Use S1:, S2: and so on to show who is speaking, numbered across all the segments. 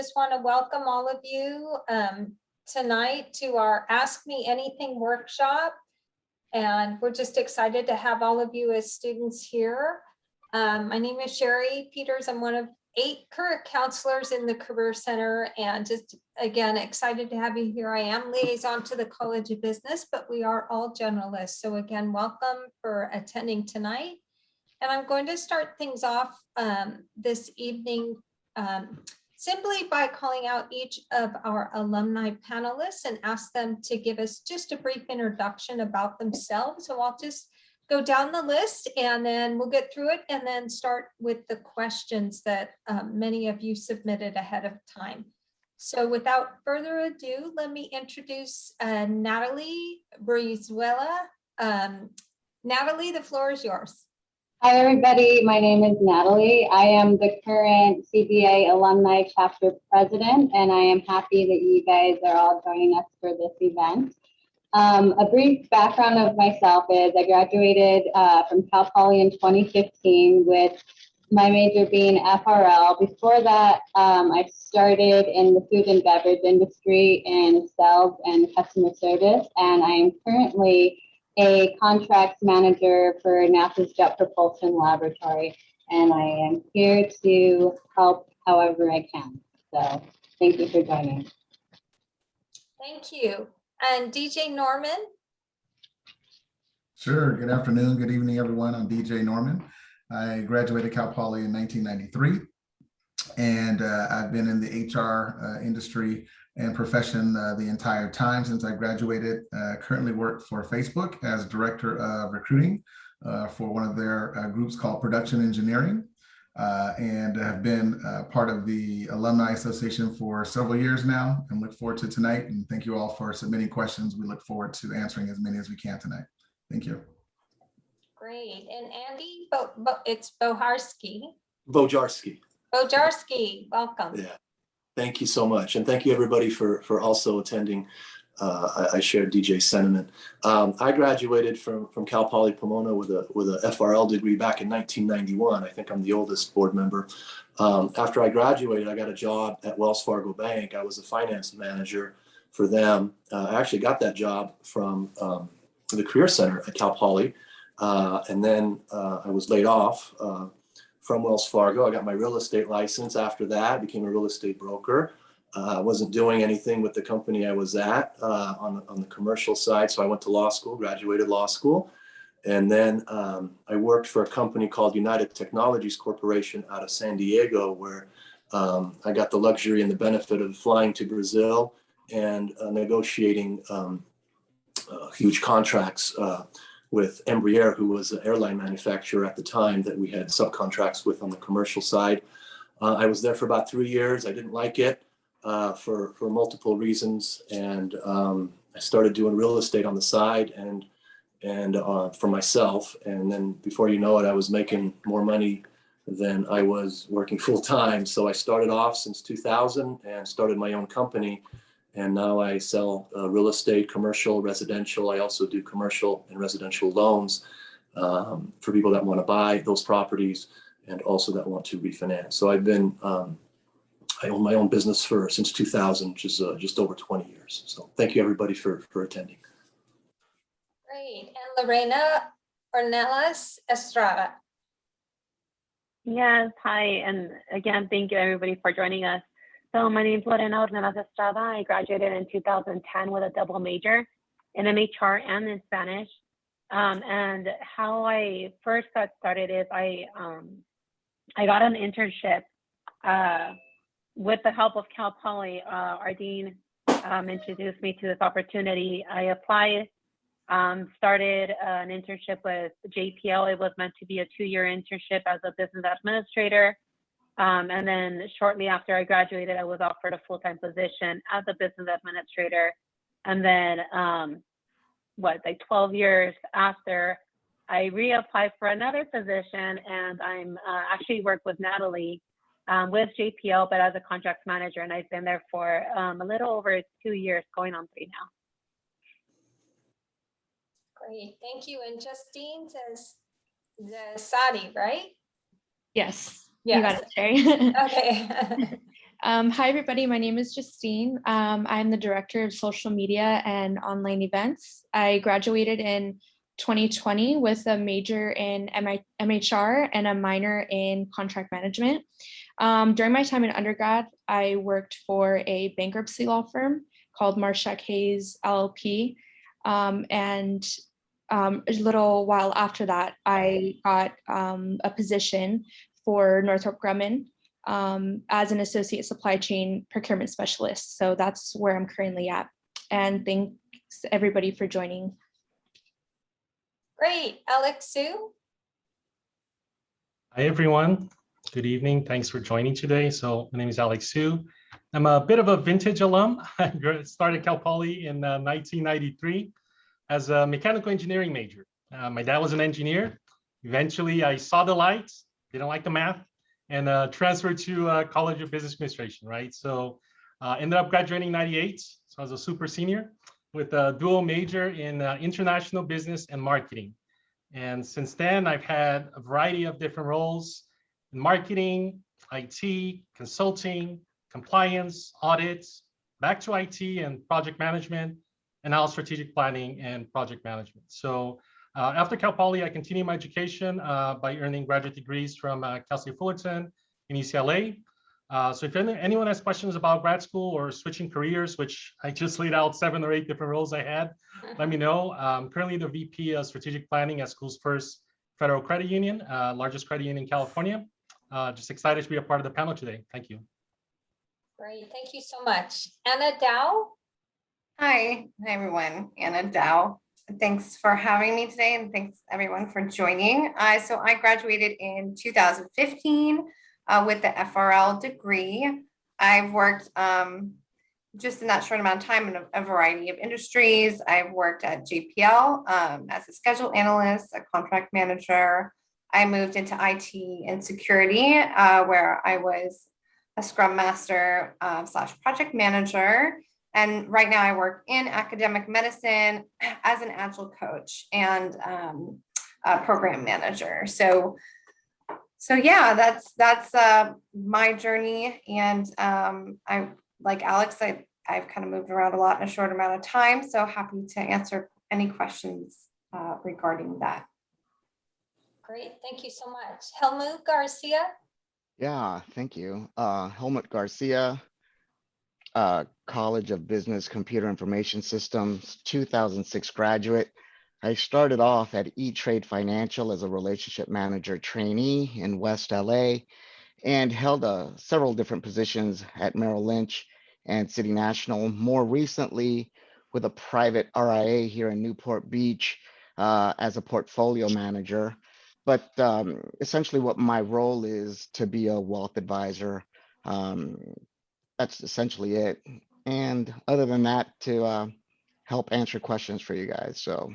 S1: Just want to welcome all of you tonight to our Ask Me Anything workshop. And we're just excited to have all of you as students here. My name is Sherry Peters. I'm one of 8 current counselors in the Career Center, and just again, excited to have you here. I am liaison to the College of Business, but we are all generalists. So again, welcome for attending tonight. And I'm going to start things off this evening simply by calling out each of our alumni panelists and ask them to give us just a brief introduction about themselves. So I'll just go down the list and then we'll get through it and then start with the questions that many of you submitted ahead of time. So without further ado, let me introduce Natalie Brizuela. Natalie, the floor is yours.
S2: Hi, everybody. My name is Natalie. I am the current CBA Alumni Chapter President, and I am happy that you guys are all joining us for this event. A brief background of myself is I graduated from Cal Poly in 2015 with my major being FRL. Before that, I started in the food and beverage industry in sales and customer service, and I am currently a contracts manager for NASA's Jet Propulsion Laboratory, and I am here to help however I can. So thank you for joining.
S1: Thank you. And DJ Norman?
S3: Sure. Good afternoon. Good evening, everyone. I'm DJ Norman. I graduated Cal Poly in 1993, and I've been in the HR industry and profession the entire time since I graduated. Currently work for Facebook as Director of Recruiting for one of their groups called Production Engineering, and have been part of the Alumni Association for several years now, and look forward to tonight. And thank you all for submitting questions. We look forward to answering as many as we can tonight. Thank you.
S1: Great. And Andy, it's Bojarski.
S4: Bojarski.
S1: Bojarski, welcome.
S4: Yeah. Thank you so much. And thank you everybody for also attending. I share DJ's sentiment. I graduated from Cal Poly Pomona with a FRL degree back in 1991. I think I'm the oldest board member. After I graduated, I got a job at Wells Fargo Bank. I was a finance manager for them. I actually got that job from the Career Center at Cal Poly. And then I was laid off from Wells Fargo. I got my real estate license after that, became a real estate broker. I wasn't doing anything with the company I was at on the commercial side. So I went to law school, graduated law school. And then I worked for a company called United Technologies Corporation out of San Diego, where I got the luxury and the benefit of flying to Brazil and negotiating huge contracts with Embraer, who was an airline manufacturer at the time that we had subcontracts with on the commercial side. I was there for about 3 years. I didn't like it for multiple reasons. And I started doing real estate on the side and for myself. And then before you know it, I was making more money than I was working full time. So I started off since 2000 and started my own company. And now I sell real estate, commercial, residential. I also do commercial and residential loans for people that want to buy those properties and also that want to refinance. So I've been, I own my own business since 2000, which is just over 20 years. So thank you everybody for attending.
S1: Great. And Lorena, Ornelas, Estrada.
S5: Yes, hi. And again, thank you everybody for joining us. So my name is Lorena Ornelas Estrada. I graduated in 2010 with a double major in MHR and in Spanish. And how I first got started is I got an internship with the help of Cal Poly. Our dean introduced me to this opportunity. I applied, started an internship with JPL. It was meant to be a 2-year internship as a business administrator. And then shortly after I graduated, I was offered a full-time position as a business administrator. And then, 12 years after, I reapplied for another position, and I'm actually work with Natalie with JPL, but as a contracts manager, and I've been there for a little over 2 years, going on 3 now.
S1: Great, thank you. And Justine says Zesati, right?
S6: Yes.
S1: Yes.
S6: You got it, Sherry.
S1: Okay.
S6: Hi, everybody. My name is Justine. I'm the Director of Social Media and Online Events. I graduated in 2020 with a major in MHR and a minor in contract management. During my time in undergrad, I worked for a bankruptcy law firm called Mircea Hayes LLP. A little while after that, I got a position for Northrop Grumman as an associate supply chain procurement specialist. So that's where I'm currently at. And thanks everybody for joining.
S1: Great. Alex Sue?
S7: Hi, everyone. Good evening. Thanks for joining today. So my name is Alex Sue. I'm a bit of a vintage alum. I started Cal Poly in 1993 as a mechanical engineering major. My dad was an engineer. Eventually, I saw the light, didn't like the math, and transferred to College of Business Administration, right? So ended up graduating 98. So I was a super senior with a dual major in international business and marketing. And since then, I've had a variety of different roles in marketing, IT, consulting, compliance, audits, back to IT and project management, and now strategic planning and project management. So after Cal Poly, I continued my education by earning graduate degrees from Cal State Fullerton in UCLA. So if anyone has questions about grad school or switching careers, which I just laid out 7 or 8 different roles I had, let me know. I'm currently the VP of Strategic Planning at SchoolsFirst Federal Credit Union, largest credit union in California. Just excited to be a part of the panel today. Thank you.
S1: Great. Thank you so much. Anna Dow?
S8: Hi everyone, Anna Dow. Thanks for having me today and thanks everyone for joining. So I graduated in 2015 with the FRL degree. I've worked just in that short amount of time in a variety of industries. I've worked at JPL as a schedule analyst, a contract manager. I moved into IT and security where I was a Scrum Master / project manager. And right now I work in academic medicine as an Agile coach and a program manager. So yeah, that's my journey. And I, like Alex, I've kind of moved around a lot in a short amount of time. So happy to answer any questions regarding that.
S1: Great. Thank you so much. Helmut Garcia?
S9: Yeah, thank you. Helmut Garcia, College of Business Computer Information Systems, 2006 graduate. I started off at E-Trade Financial as a relationship manager trainee in West LA and held several different positions at Merrill Lynch and City National. More recently with a private RIA here in Newport Beach as a portfolio manager. But essentially what my role is to be a wealth advisor. That's essentially it. And other than that, to help answer questions for you guys. So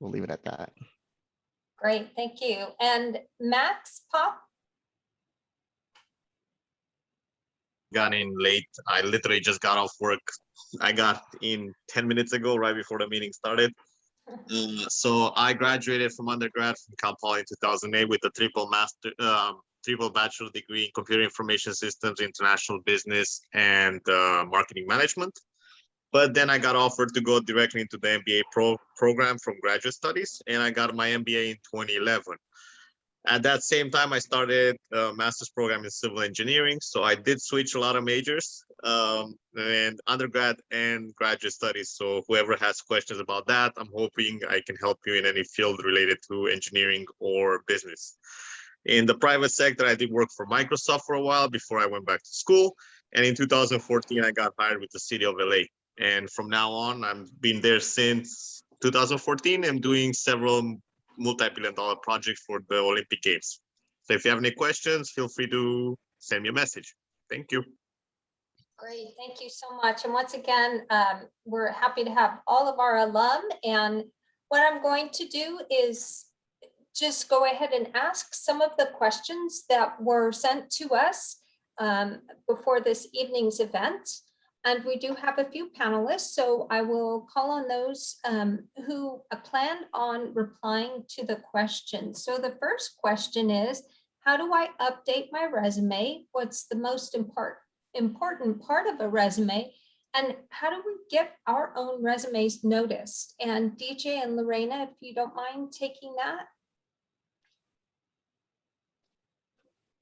S9: we'll leave it at that.
S1: Great, thank you. And Max Pop?
S10: Got in late. I literally just got off work. I got in 10 minutes ago, right before the meeting started. So I graduated from undergrad from Cal Poly in 2008 with a triple bachelor degree in computer information systems, international business, and marketing management. But then I got offered to go directly into the MBA program from graduate studies, and I got my MBA in 2011. At that same time, I started a master's program in civil engineering. So I did switch a lot of majors and undergrad and graduate studies. So whoever has questions about that, I'm hoping I can help you in any field related to engineering or business. In the private sector, I did work for Microsoft for a while before I went back to school. And in 2014, I got hired with the city of LA. And from now on, I've been there since 2014. I'm doing several multi-billion-dollar projects for the Olympic Games. So if you have any questions, feel free to send me a message. Thank you.
S1: Great, thank you so much. And once again, we're happy to have all of our alum. And what I'm going to do is just go ahead and ask some of the questions that were sent to us before this evening's event. And we do have a few panelists, so I will call on those who plan on replying to the questions. So the first question is, how do I update my resume? What's the most important part of a resume. And how do we get our own resumes noticed? And DJ and Lorena, if you don't mind taking that.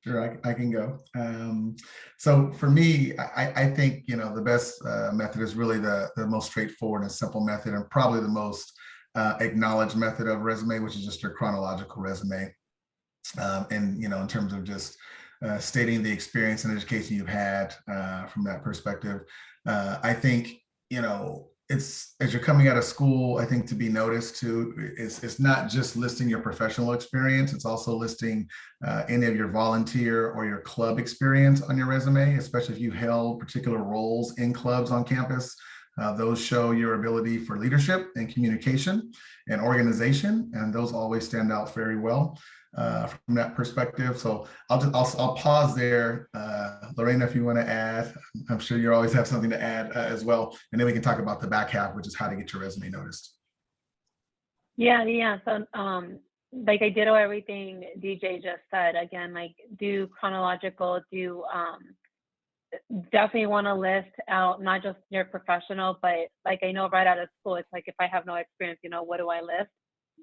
S3: Sure, I can go. So for me, I think, you know, the best method is really the most straightforward and simple method, and probably the most acknowledged method of resume, which is just your chronological resume. And, you know, in terms of just stating the experience and education you've had from that perspective. I think, you know, it's, as you're coming out of school, I think to be noticed too, it's not just listing your professional experience, it's also listing any of your volunteer or your club experience on your resume, especially if you held particular roles in clubs on campus. Those show your ability for leadership and communication and organization, and those always stand out very well from that perspective. So I'll pause there. Lorena, if you want to add, I'm sure you always have something to add as well, and then we can talk about the back half, which is how to get your resume noticed.
S5: Yeah. So like I ditto everything DJ just said. Again, like do chronological, do definitely want to list out not just your professional, but like I know right out of school, it's like if I have no experience, you know, what do I list?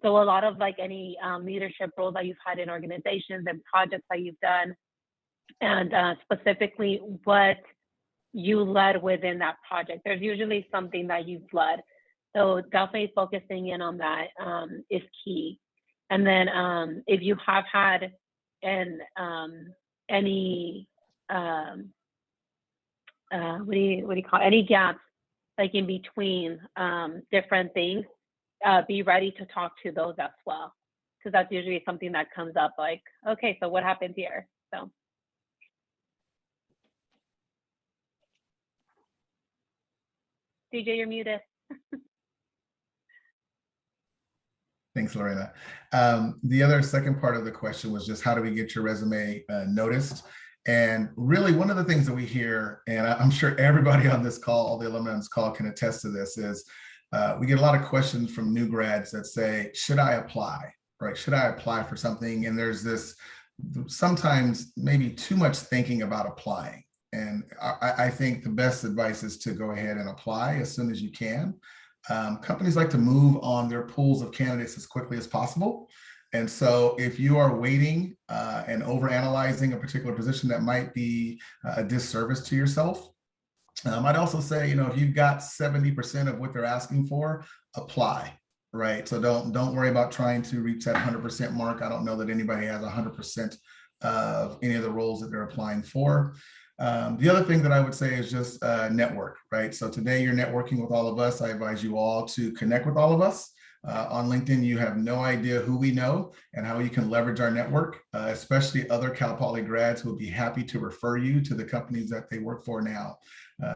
S5: So a lot of like any leadership roles that you've had in organizations and projects that you've done, and specifically what you led within that project. There's usually something that you've led. So definitely focusing in on that is key. And then if you have had any what do you call it? Any gaps like in between different things, be ready to talk to those as well, because that's usually something that comes up like, okay, so what happened here? So. DJ, you're muted.
S3: Thanks, Lorena. The other second part of the question was just how do we get your resume noticed? And really one of the things that we hear, and I'm sure everybody on this call, all the alumni on this call can attest to this, is we get a lot of questions from new grads that say, should I apply, right? Should I apply for something? And there's this sometimes maybe too much thinking about applying. And I think the best advice is to go ahead and apply as soon as you can. Companies like to move on their pools of candidates as quickly as possible. And so if you are waiting and overanalyzing a particular position, that might be a disservice to yourself. I'd also say, you know, if you've got 70% of what they're asking for, apply, right? So don't worry about trying to reach that 100% mark. I don't know that anybody has 100% of any of the roles that they're applying for. The other thing that I would say is just network, right? So today you're networking with all of us. I advise you all to connect with all of us. On LinkedIn, you have no idea who we know and how you can leverage our network, especially other Cal Poly grads who will be happy to refer you to the companies that they work for now.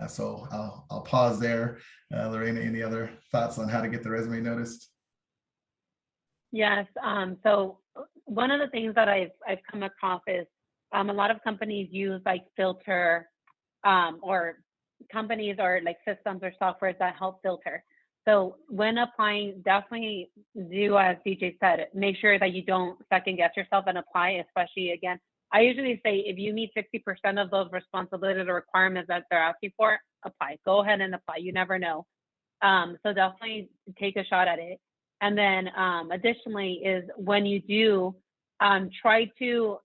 S3: So I'll pause there. Lorena, any other thoughts on how to get the resume noticed?
S5: Yes. So one of the things that I've come across is a lot of companies use like filter or companies or like systems or softwares that help filter. So when applying, definitely do as DJ said, make sure that you don't second guess yourself and apply, especially again, I usually say if you meet 60% of those responsibilities or requirements that they're asking for, apply. Go ahead and apply. You never know. So definitely take a shot at it. And then additionally is when you do, try to,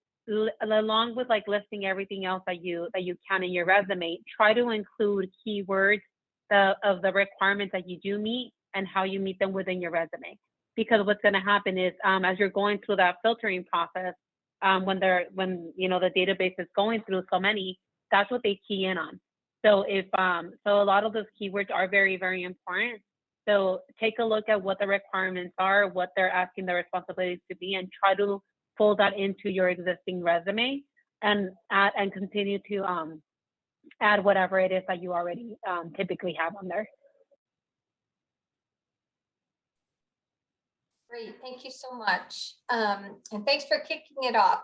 S5: along with like listing everything else that you can in your resume, try to include keywords of the requirements that you do meet and how you meet them within your resume. Because what's going to happen is as you're going through that filtering process, when you know the database is going through so many, that's what they key in on. So if so a lot of those keywords are very, very important. So take a look at what the requirements are, what they're asking the responsibilities to be, and try to pull that into your existing resume and continue to add whatever it is that you already typically have on there.
S1: Great, thank you so much. And thanks for kicking it off.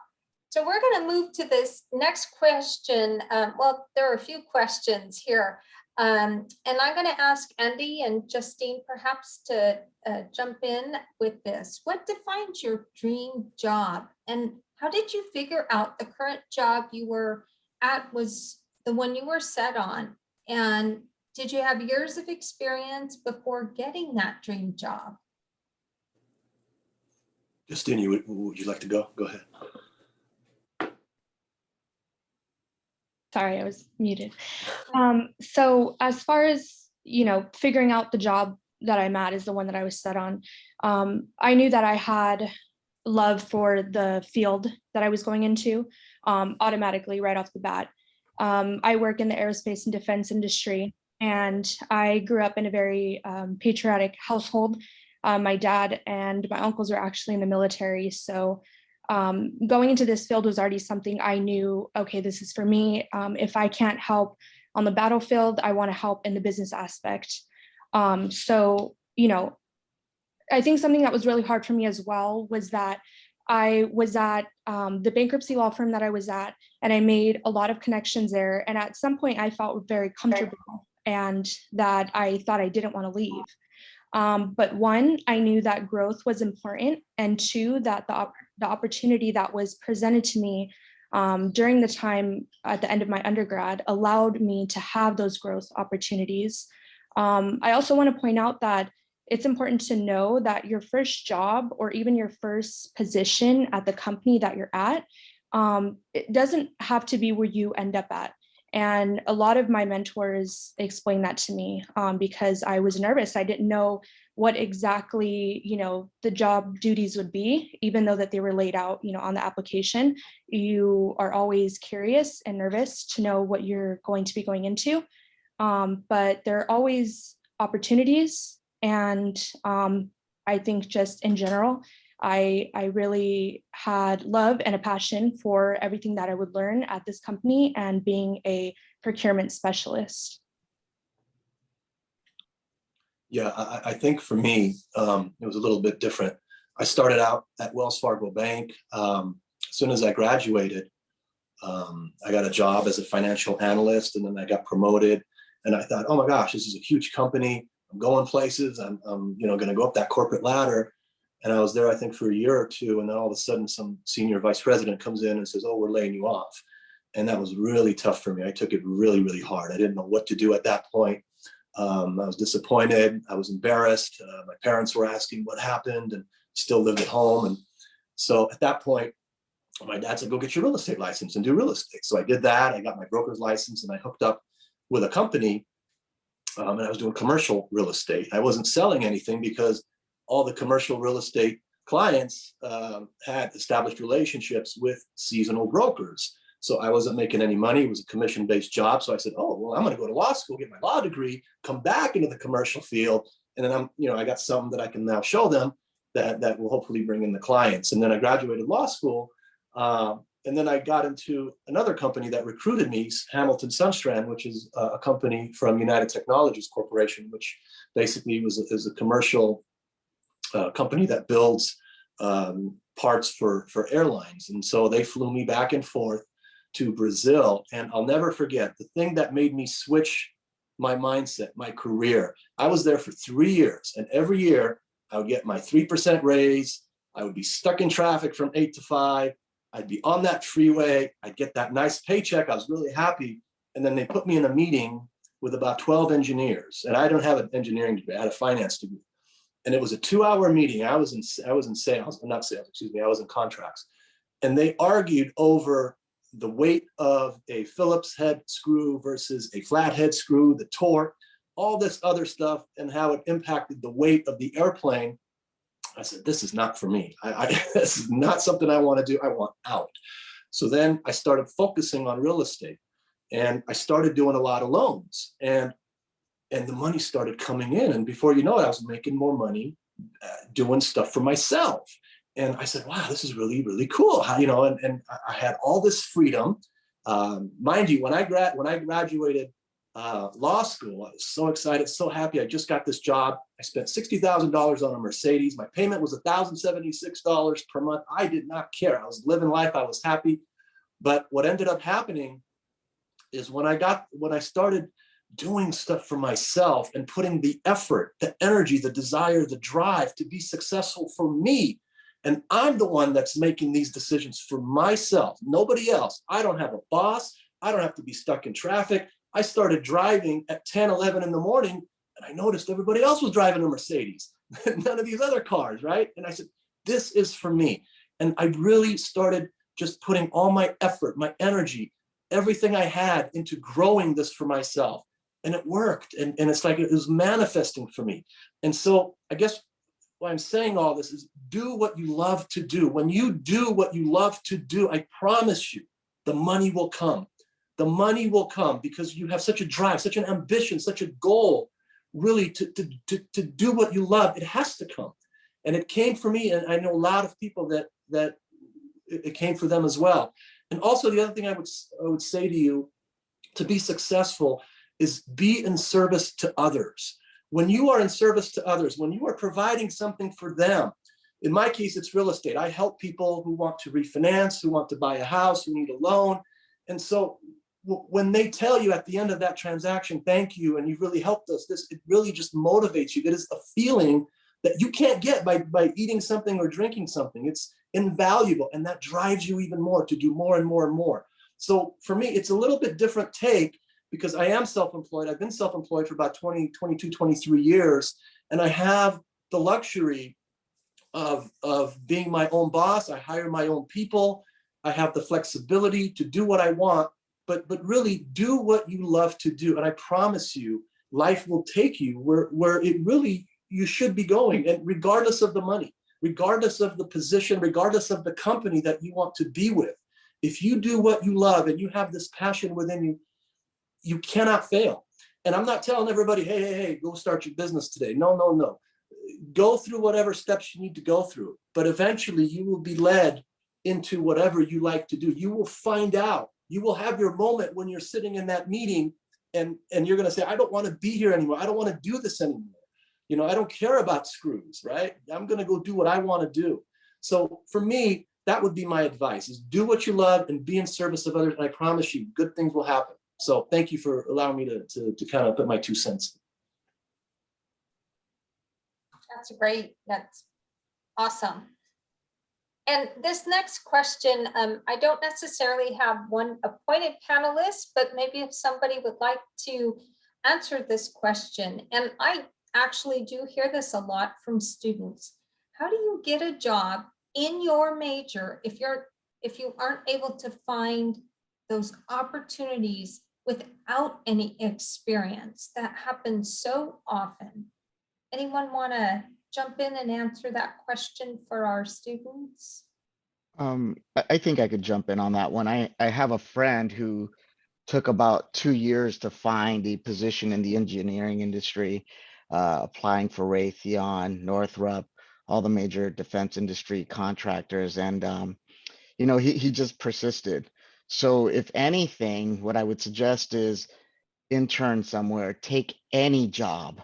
S1: So we're going to move to this next question. Well, there are a few questions here. And I'm going to ask Andy and Justine perhaps to jump in with this. What defines your dream job? And how did you figure out the current job you were at was the one you were set on? And did you have years of experience before getting that dream job?
S4: Justine, would you like to go? Go ahead.
S6: Sorry, I was muted. So as far as, figuring out the job that I'm at is the one that I was set on, I knew that I had love for the field that I was going into automatically right off the bat. I work in the aerospace and defense industry, and I grew up in a very patriotic household. My dad and my uncles are actually in the military. So going into this field was already something I knew, okay, this is for me. If I can't help on the battlefield, I want to help in the business aspect. So, I think something that was really hard for me as well was that I was at the bankruptcy law firm that I was at, and I made a lot of connections there. And at some point I felt very comfortable and that I thought I didn't want to leave. But one, I knew that growth was important. And two, that the opportunity that was presented to me during the time at the end of my undergrad allowed me to have those growth opportunities. I also want to point out that it's important to know that your first job or even your first position at the company that you're at, it doesn't have to be where you end up at. And a lot of my mentors explained that to me because I was nervous. I didn't know what exactly, the job duties would be, even though that they were laid out, on the application. You are always curious and nervous to know what you're going to be going into. But there are always opportunities. And I think just in general, I really had love and a passion for everything that I would learn at this company and being a procurement specialist.
S4: Yeah, I think for me, it was a little bit different. I started out at Wells Fargo Bank. As soon as I graduated, I got a job as a financial analyst, and then I got promoted. And I thought, oh my gosh, this is a huge company. I'm going places. I'm going to go up that corporate ladder. And I was there, I think, for a year or two. And then all of a sudden, some senior vice president comes in and says, oh, we're laying you off. And that was really tough for me. I took it really, really hard. I didn't know what to do at that point. I was disappointed. I was embarrassed. My parents were asking what happened, and still lived at home. And so at that point, my dad said, go get your real estate license and do real estate. So I did that. I got my broker's license, and I hooked up with a company. And I was doing commercial real estate. I wasn't selling anything because all the commercial real estate clients had established relationships with seasonal brokers. So I wasn't making any money. It was a commission-based job. So I said, oh, well, I'm going to go to law school, get my law degree, come back into the commercial field. And then I got something that I can now show them that will hopefully bring in the clients. And then I graduated law school. And then I got into another company that recruited me, Hamilton Sunstrand, which is a company from United Technologies Corporation, which basically is a commercial company that builds parts for airlines. And so they flew me back and forth to Brazil. And I'll never forget the thing that made me switch my mindset, my career. I was there for 3 years, and every year I would get my 3% raise. I would be stuck in traffic from 8 to 5. I'd be on that freeway. I'd get that nice paycheck. I was really happy. And then they put me in a meeting with about 12 engineers. And I don't have an engineering degree. I had a finance degree. And it was a 2-hour meeting. I was in sales, not sales, excuse me. I was in contracts. And they argued over the weight of a Phillips head screw versus a flathead screw, the torque, all this other stuff, and how it impacted the weight of the airplane. I said, this is not for me. This is not something I want to do. I want out. So then I started focusing on real estate, and I started doing a lot of loans, and the money started coming in. And before you know it, I was making more money doing stuff for myself. And I said, wow, this is really, really cool. And I had all this freedom. Mind you, when I graduated law school, I was so excited, so happy. I just got this job. I spent $60,000 on a Mercedes. My payment was $1,076 per month. I did not care. I was living life. I was happy. But what ended up happening is when I started doing stuff for myself and putting the effort, the energy, the desire, the drive to be successful for me. And I'm the one that's making these decisions for myself, nobody else. I don't have a boss. I don't have to be stuck in traffic. I started driving at 10, 11 in the morning, and I noticed everybody else was driving a Mercedes, none of these other cars, right? And I said, this is for me. And I really started just putting all my effort, my energy, everything I had into growing this for myself. And it worked. And it's like it was manifesting for me. And so I guess why I'm saying all this is do what you love to do. When you do what you love to do, I promise you, the money will come. The money will come because you have such a drive, such an ambition, such a goal, really to do what you love. It has to come. And it came for me. And I know a lot of people that it came for them as well. And also the other thing I would say to you, to be successful is be in service to others. When you are in service to others, when you are providing something for them, in my case, it's real estate. I help people who want to refinance, who want to buy a house, who need a loan. And so when they tell you at the end of that transaction, thank you, and you've really helped us, it really just motivates you. It is a feeling that you can't get by eating something or drinking something. It's invaluable, and that drives you even more to do more and more and more. So for me, it's a little bit different take because I am self-employed. I've been self-employed for about 20, 22, 23 years, and I have the luxury of being my own boss. I hire my own people. I have the flexibility to do what I want, but really do what you love to do. And I promise you, life will take you where it really, you should be going. And regardless of the money, regardless of the position, regardless of the company that you want to be with, if you do what you love and you have this passion within you, you cannot fail. And I'm not telling everybody, hey, go start your business today. No. Go through whatever steps you need to go through, but eventually you will be led into whatever you like to do. You will find out, you will have your moment when you're sitting in that meeting and you're going to say, I don't want to be here anymore. I don't want to do this anymore. You know, I don't care about screws, right? I'm going to go do what I want to do. So for me, that would be my advice, is do what you love and be in service of others. And I promise you, good things will happen. So thank you for allowing me to kind of put my 2 cents in.
S1: That's great. That's awesome. And this next question, I don't necessarily have one appointed panelist, but maybe if somebody would like to answer this question, and I actually do hear this a lot from students. How do you get a job in your major if you aren't able to find those opportunities without any experience? That happens so often. Anyone want to jump in and answer that question for our students?
S9: I think I could jump in on that one. I have a friend who took about 2 years to find a position in the engineering industry, applying for Raytheon, Northrop, all the major defense industry contractors. And, you know, he just persisted. So if anything, what I would suggest is intern somewhere, take any job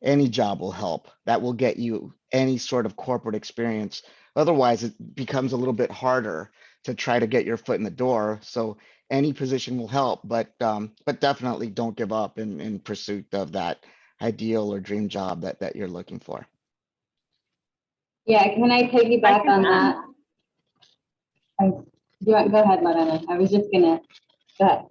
S9: will help. That will get you any sort of corporate experience. Otherwise, it becomes a little bit harder to try to get your foot in the door. So any position will help, but definitely don't give up in pursuit of that ideal or dream job that you're looking for.
S2: Yeah, can I piggyback on that? Go ahead, Lorena. I was just gonna, go ahead.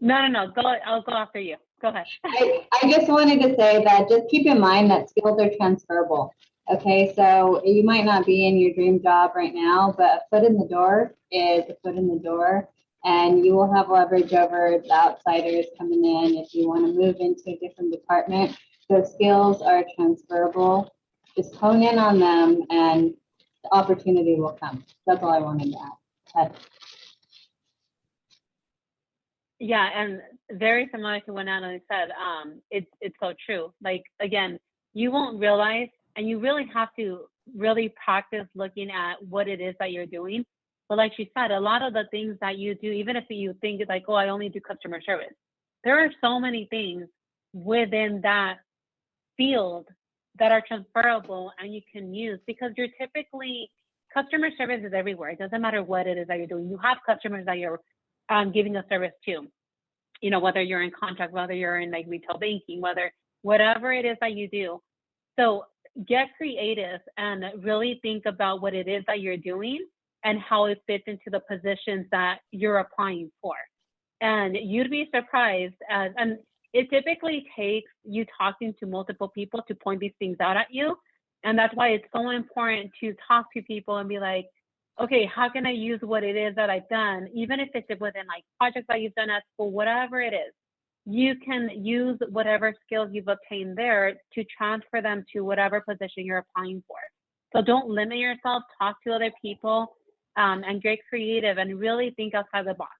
S5: No, go, I'll go after you. Go ahead.
S2: I just wanted to say that just keep in mind that skills are transferable. Okay, so you might not be in your dream job right now, but a foot in the door is a foot in the door, and you will have leverage over the outsiders coming in if you want to move into a different department. Those skills are transferable. Just hone in on them and the opportunity will come. That's all I wanted to add.
S5: Yeah, and very similar to what Natalie said, it's so true. Like, again, you won't realize, and you really have to really practice looking at what it is that you're doing. But like she said, a lot of the things that you do, even if you think it's like, oh, I only do customer service, there are so many things within that field that are transferable and you can use, because you're typically, customer service is everywhere. It doesn't matter what it is that you're doing. You have customers that you're giving a service to, you know, whether you're in contract, whether you're in like retail banking, whatever it is that you do. So get creative and really think about what it is that you're doing and how it fits into the positions that you're applying for. And you'd be surprised, and it typically takes you talking to multiple people to point these things out at you. And that's why it's so important to talk to people and be like, okay, how can I use what it is that I've done, even if it's within like projects that you've done at school, whatever it is, you can use whatever skills you've obtained there to transfer them to whatever position you're applying for. So don't limit yourself, talk to other people, and get creative and really think outside the box.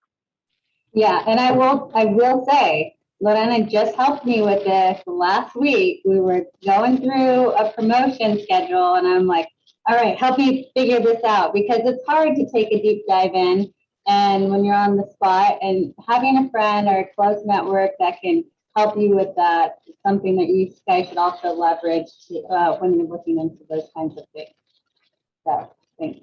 S2: Yeah, and I will say, Lorena just helped me with this last week. We were going through a promotion schedule and I'm like, all right, help me figure this out, because it's hard to take a deep dive in. And when you're on the spot, and having a friend or a close network that can help you with that is something that you guys should also leverage when you're looking into those kinds of things. So, thank you.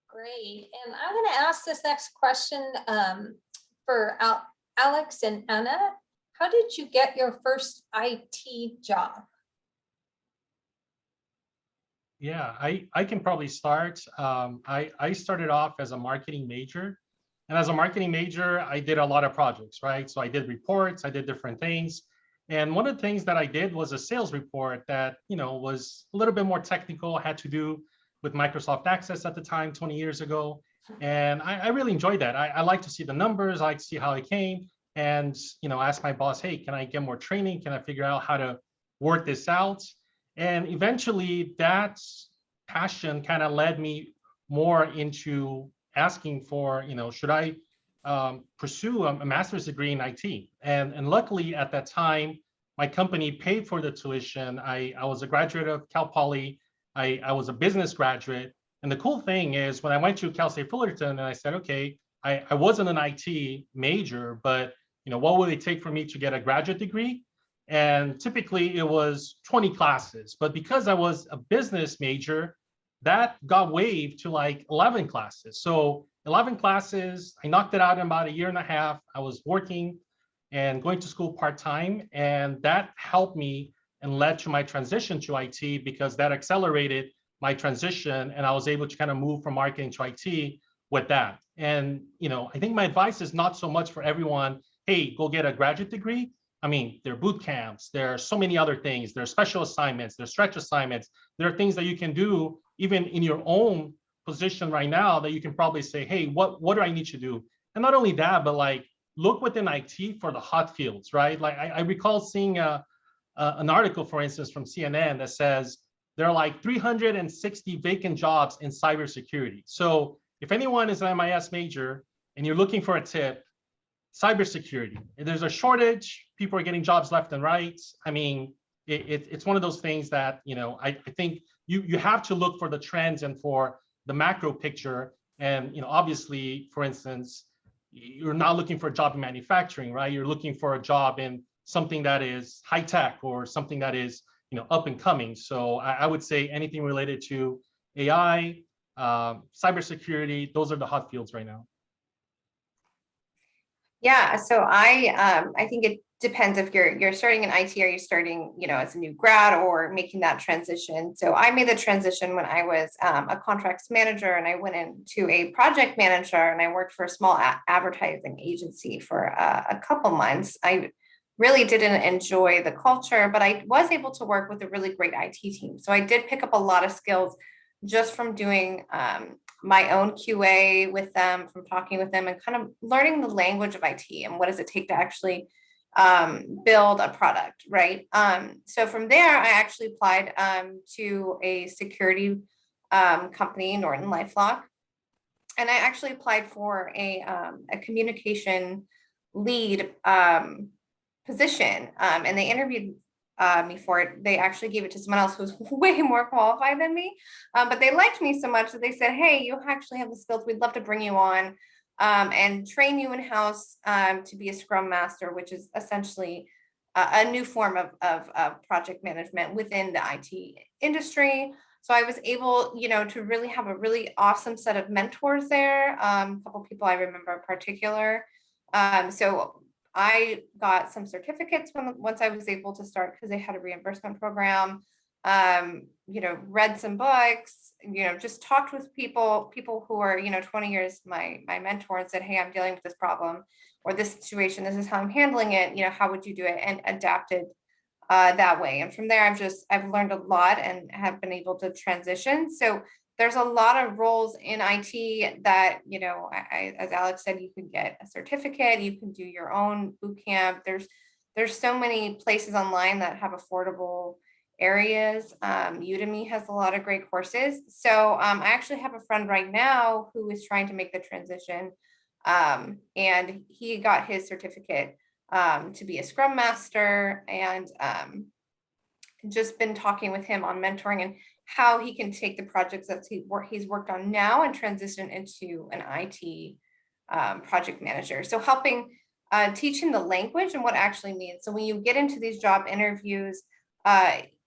S1: Great. And I'm going to ask this next question for Alex and Anna. How did you get your first IT job?
S7: Yeah, I can probably start. I started off as a marketing major. And as a marketing major, I did a lot of projects, right? So I did reports, I did different things. And one of the things that I did was a sales report that, was a little bit more technical, had to do with Microsoft Access at the time, 20 years ago. And I really enjoyed that. I like to see the numbers, I like to see how it came, and, ask my boss, hey, can I get more training? Can I figure out how to work this out? And eventually that passion kind of led me more into asking for, should I pursue a master's degree in IT? And luckily at that time, my company paid for the tuition. I was a graduate of Cal Poly. I was a business graduate. And the cool thing is when I went to Cal State Fullerton and I said, okay, I wasn't an IT major, but what would it take for me to get a graduate degree? And typically it was 20 classes, but because I was a business major, that got waived to like 11 classes. So 11 classes, I knocked it out in about a year and a half. I was working and going to school part-time, and that helped me and led to my transition to IT, because that accelerated my transition and I was able to kind of move from marketing to IT with that. And, I think my advice is not so much for everyone, hey, go get a graduate degree. I mean, there are boot camps, there are so many other things, there are special assignments, there are stretch assignments, there are things that you can do even in your own position right now that you can probably say, hey, what do I need to do? And not only that, but like look within IT for the hot fields, right? Like I recall seeing an article, for instance, from CNN that says there are like 360 vacant jobs in cybersecurity. So if anyone is an MIS major and you're looking for a tip, cybersecurity, there's a shortage, people are getting jobs left and right. I mean, it's one of those things that, I think you have to look for the trends and for the macro picture. And, obviously, for instance, you're not looking for a job in manufacturing, right? You're looking for a job in something that is high tech or something that is, up and coming. So I would say anything related to AI, cybersecurity, those are the hot fields right now.
S8: Yeah, so I think it depends if you're starting in IT, or you're starting, as a new grad or making that transition. So I made the transition when I was a contracts manager, and I went into a project manager, and I worked for a small advertising agency for a couple months. I really didn't enjoy the culture, but I was able to work with a really great IT team. So I did pick up a lot of skills just from doing my own QA with them, from talking with them and kind of learning the language of IT and what does it take to actually build a product, right? So from there, I actually applied to a security company, NortonLifeLock, and I actually applied for a communication lead position, and they interviewed me for it. They actually gave it to someone else who was way more qualified than me, but they liked me so much that they said, hey, you actually have the skills, we'd love to bring you on and train you in-house to be a Scrum Master, which is essentially a new form of project management within the IT industry. So I was able, to really have a really awesome set of mentors there. A couple people I remember in particular. So I got some certificates once I was able to start, because they had a reimbursement program. read some books, just talked with people who are, 20 years my mentor, and said, hey, I'm dealing with this problem or this situation. This is how I'm handling it. How would you do it? And adapted that way. And from there, I've learned a lot and have been able to transition. So there's a lot of roles in IT that, as Alex said, you can get a certificate, you can do your own boot camp. There's so many places online that have affordable areas. Udemy has a lot of great courses. So I actually have a friend right now who is trying to make the transition. And he got his certificate to be a Scrum Master, and just been talking with him on mentoring and how he can take the projects that he's worked on now and transition into an IT project manager. So helping teach him the language and what it actually means. So when you get into these job interviews,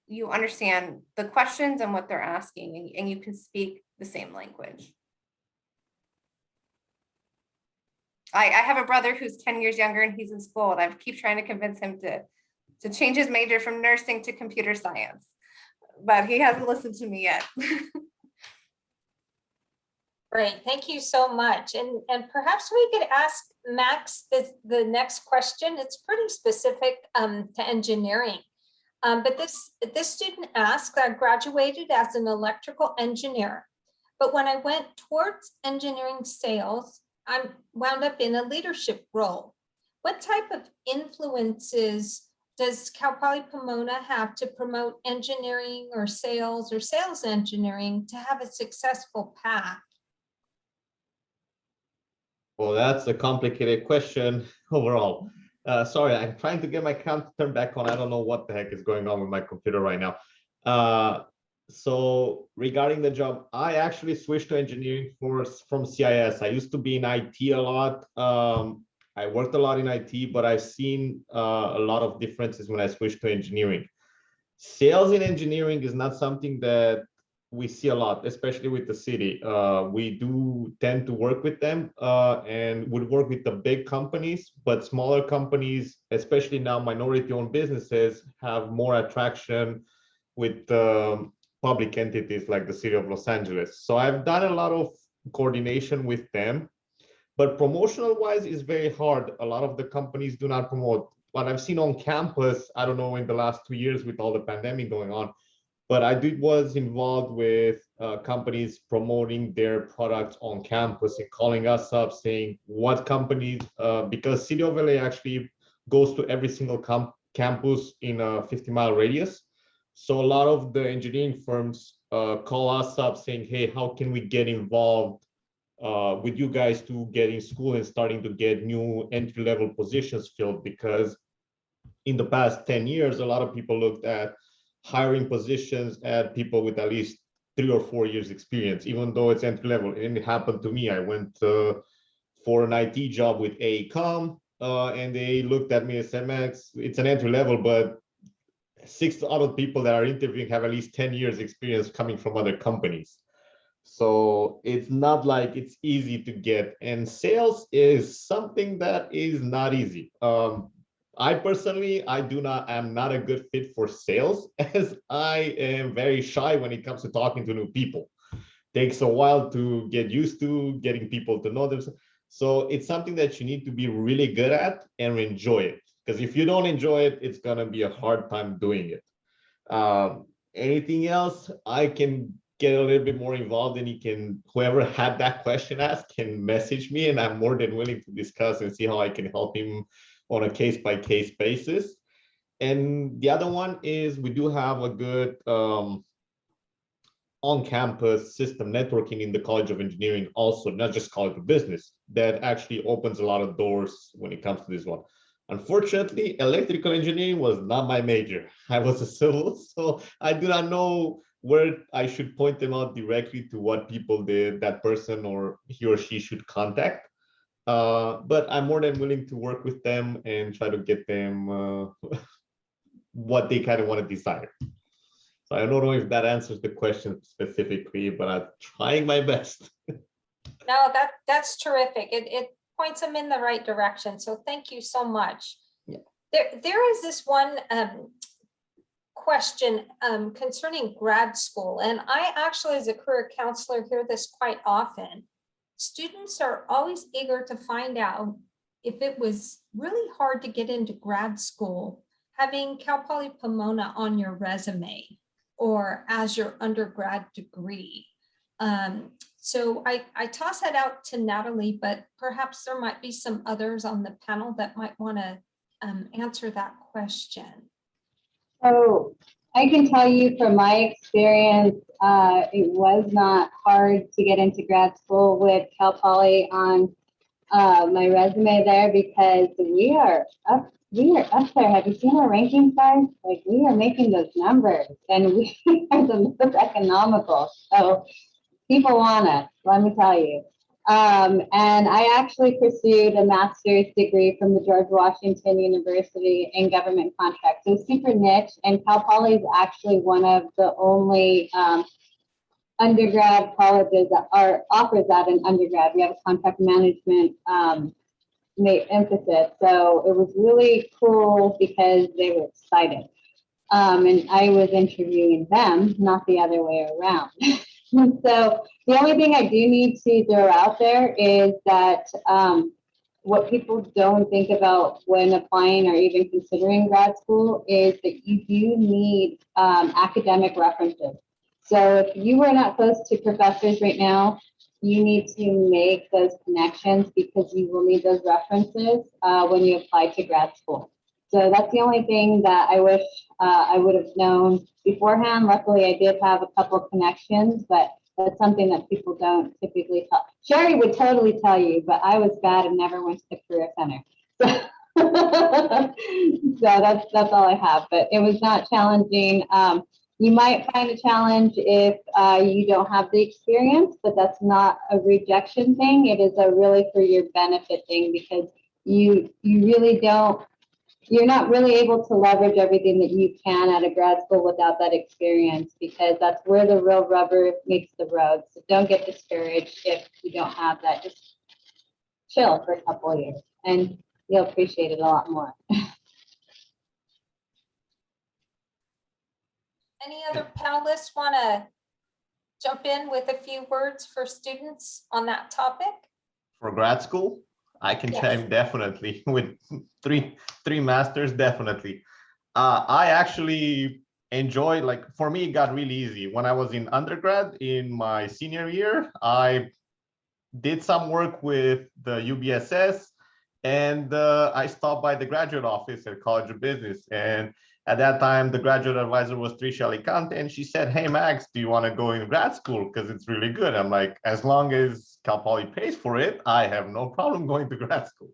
S8: you understand the questions and what they're asking, and you can speak the same language. I have a brother who's 10 years younger and he's in school, and I keep trying to convince him to change his major from nursing to computer science, but he hasn't listened to me yet.
S1: Great, thank you so much. And perhaps we could ask Max the next question. It's pretty specific to engineering. But this student asked, I graduated as an electrical engineer, but when I went towards engineering sales, I wound up in a leadership role. What type of influences does Cal Poly Pomona have to promote engineering or sales engineering to have a successful path?
S11: Well, that's a complicated question overall. Sorry, I'm trying to get my count turned back on. I don't know what the heck is going on with my computer right now. So regarding the job, I actually switched to engineering from CIS. I used to be in IT a lot. I worked a lot in IT, but I've seen a lot of differences when I switched to engineering. Sales in engineering is not something that we see a lot, especially with the city. We do tend to work with them and would work with the big companies, but smaller companies, especially now minority-owned businesses, have more attraction with public entities like the city of Los Angeles. So I've done a lot of coordination with them, but promotional wise is very hard. A lot of the companies do not promote. What I've seen on campus, I don't know in the last 2 years with all the pandemic going on, but I was involved with companies promoting their products on campus and calling us up saying what companies, because City of LA actually goes to every single campus in a 50-mile radius. So a lot of the engineering firms call us up saying, hey, how can we get involved with you guys to get in school and starting to get new entry-level positions filled? Because in the past 10 years, a lot of people looked at hiring positions at people with at least 3 or 4 years experience, even though it's entry level. And it happened to me. I went for an IT job with AECOM and they looked at me and said, man, it's an entry level, but 6 other people that are interviewing have at least 10 years experience coming from other companies. So it's not like it's easy to get. And sales is something that is not easy. I personally, I'm not a good fit for sales, as I am very shy when it comes to talking to new people. Takes a while to get used to getting people to know them. So it's something that you need to be really good at and enjoy it. Because if you don't enjoy it, it's gonna be a hard time doing it. Anything else, I can get a little bit more involved, and whoever had that question asked can message me, and I'm more than willing to discuss and see how I can help him on a case-by-case basis. And the other one is we do have a good on-campus system networking in the College of Engineering also, not just College of Business, that actually opens a lot of doors when it comes to this one. Unfortunately, electrical engineering was not my major. I was a civil, so I do not know where I should point them out directly to what people that person or he or she should contact. But I'm more than willing to work with them and try to get them what they kind of want to decide. So I don't know if that answers the question specifically, but I'm trying my best.
S1: No, that's terrific. It points them in the right direction. So thank you so much.
S11: Yeah.
S1: There is this one question concerning grad school. And I actually, as a career counselor, hear this quite often. Students are always eager to find out if it was really hard to get into grad school, having Cal Poly Pomona on your resume or as your undergrad degree. So I toss that out to Natalie, but perhaps there might be some others on the panel that might want to answer that question.
S2: So I can tell you from my experience, it was not hard to get into grad school with Cal Poly on my resume there, because we are up there. Have you seen our rankings, guys? Like, we are making those numbers, and we are the most economical. So people want us, let me tell you. And I actually pursued a master's degree from the George Washington University in government contracts. So super niche, and Cal Poly is actually one of the only undergrad colleges that offers that in undergrad. We have a contract management emphasis. So it was really cool because they were excited. And I was interviewing them, not the other way around. So the only thing I do need to throw out there is that what people don't think about when applying or even considering grad school is that you do need academic references. So if you are not close to professors right now, you need to make those connections, because you will need those references when you apply to grad school. So that's the only thing that I wish I would have known beforehand. Luckily, I did have a couple of connections, but that's something that people don't typically tell. Sherry would totally tell you, but I was bad and never went to the career center. So that's all I have, but it was not challenging. You might find a challenge if you don't have the experience, but that's not a rejection thing. It is a really for your benefit thing, because you really don't, you're not really able to leverage everything that you can at a grad school without that experience, because that's where the real rubber meets the road. So don't get discouraged if you don't have that. Just chill for a couple of years and you'll appreciate it a lot more.
S1: Any other panelists want to jump in with a few words for students on that topic?
S11: For grad school, I can chime definitely with three masters, definitely. I actually enjoy, like, for me, it got really easy. When I was in undergrad in my senior year, I did some work with the UBSS, and I stopped by the graduate office at College of Business. And at that time, the graduate advisor was Trisha Alicante, and she said, "Hey, Max, do you want to go in grad school? Because it's really good." I'm like, as long as Cal Poly pays for it, I have no problem going to grad school.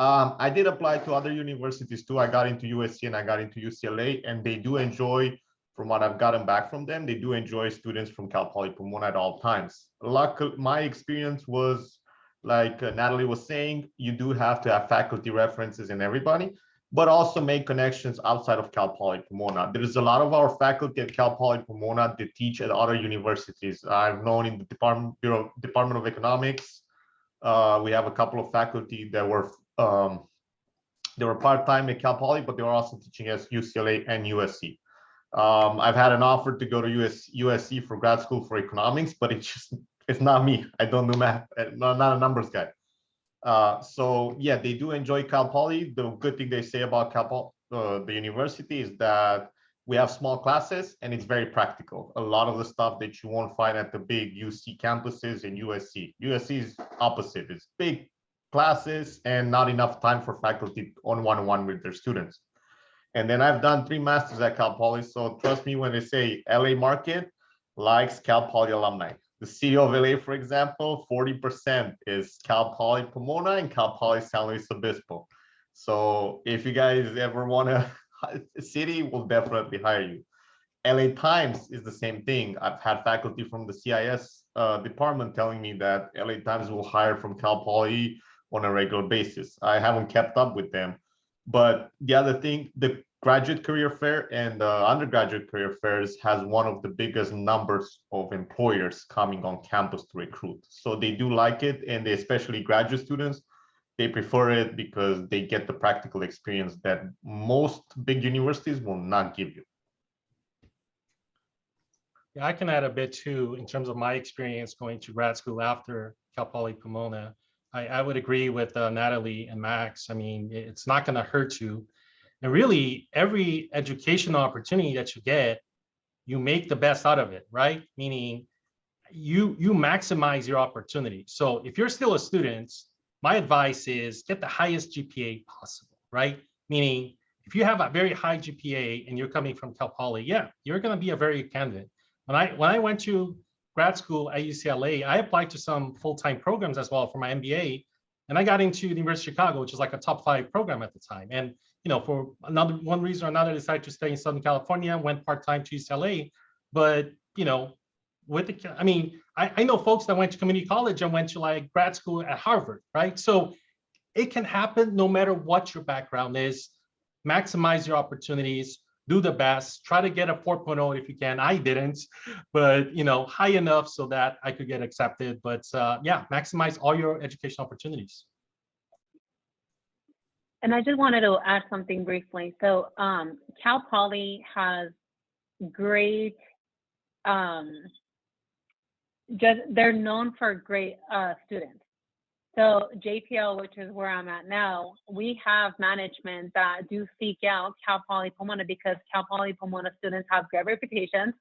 S11: I did apply to other universities too. I got into USC and I got into UCLA, and they do enjoy, from what I've gotten back from them, they do enjoy students from Cal Poly Pomona at all times. Luckily, my experience was, like Natalie was saying, you do have to have faculty references in everybody, but also make connections outside of Cal Poly Pomona. There's a lot of our faculty at Cal Poly Pomona that teach at other universities. I've known in the Department of Economics, we have a couple of faculty that were part-time at Cal Poly, but they were also teaching at UCLA and USC. I've had an offer to go to USC for grad school for economics, but it's not me. I don't do math. Not a numbers guy. So yeah, they do enjoy Cal Poly. The good thing they say about Cal Poly, the university, is that we have small classes and it's very practical. A lot of the stuff that you won't find at the big UC campuses in USC. USC is opposite. It's big classes and not enough time for faculty on one-on-one with their students. And then I've done 3 masters at Cal Poly. So trust me when they say LA market likes Cal Poly alumni. The city of LA, for example, 40% is Cal Poly Pomona and Cal Poly San Luis Obispo. So if you guys ever want a city, will definitely hire you. LA Times is the same thing. I've had faculty from the CIS department telling me that LA Times will hire from Cal Poly on a regular basis. I haven't kept up with them. But the other thing, the graduate career fair and the undergraduate career fairs has one of the biggest numbers of employers coming on campus to recruit. So they do like it, and they, especially graduate students, they prefer it because they get the practical experience that most big universities will not give you.
S7: Yeah, I can add a bit too in terms of my experience going to grad school after Cal Poly Pomona. I would agree with Natalie and Max. I mean, it's not going to hurt you. And really, every educational opportunity that you get, you make the best out of it, right? Meaning you maximize your opportunity. So if you're still a student, my advice is get the highest GPA possible, right? Meaning if you have a very high GPA and you're coming from Cal Poly, yeah, you're going to be a very good candidate. When I went to grad school at UCLA, I applied to some full-time programs as well for my MBA, and I got into the University of Chicago, which is like a top 5 program at the time. And for one reason or another, I decided to stay in Southern California, went part-time to UCLA. But I know folks that went to community college and went to like grad school at Harvard, right? So it can happen no matter what your background is. Maximize your opportunities, do the best, try to get a 4.0 if you can. I didn't, but high enough so that I could get accepted. But yeah, maximize all your education opportunities.
S5: And I just wanted to add something briefly. So Cal Poly has great, they're known for great students. So JPL, which is where I'm at now, we have management that do seek out Cal Poly Pomona because Cal Poly Pomona students have great reputations.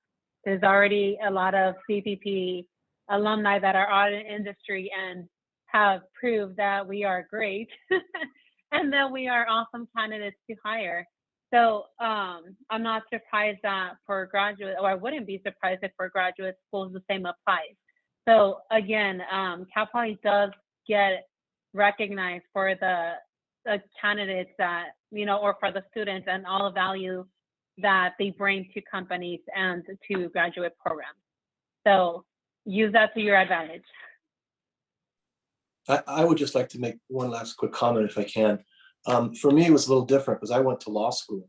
S5: There's already a lot of CPP alumni that are out in industry and have proved that we are great and that we are awesome candidates to hire. So I'm not surprised that for graduate, or I wouldn't be surprised if for graduate schools the same applies. So again, Cal Poly does get recognized for the candidates that, or for the students and all the value that they bring to companies and to graduate programs. So use that to your advantage.
S4: I would just like to make one last quick comment if I can. For me, it was a little different because I went to law school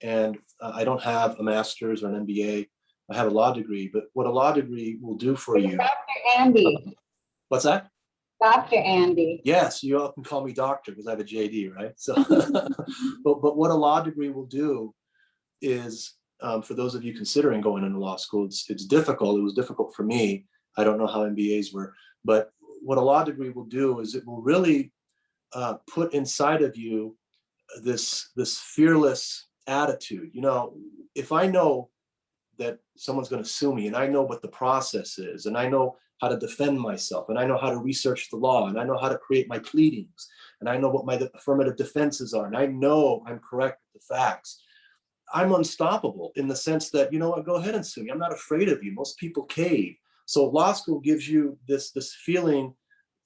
S4: and I don't have a master's or an MBA. I have a law degree, but what a law degree will do for you.
S2: Dr. Andy.
S4: What's that?
S2: Dr. Andy.
S4: Yes, you all can call me doctor because I have a JD, right? So, but what a law degree will do is, for those of you considering going into law school, it's difficult. It was difficult for me. I don't know how MBAs were, but what a law degree will do is it will really put inside of you this fearless attitude. If I know that someone's going to sue me and I know what the process is and I know how to defend myself and I know how to research the law and I know how to create my pleadings and I know what my affirmative defenses are and I know I'm correct with the facts, I'm unstoppable in the sense that, go ahead and sue me. I'm not afraid of you. Most people cave. So law school gives you this feeling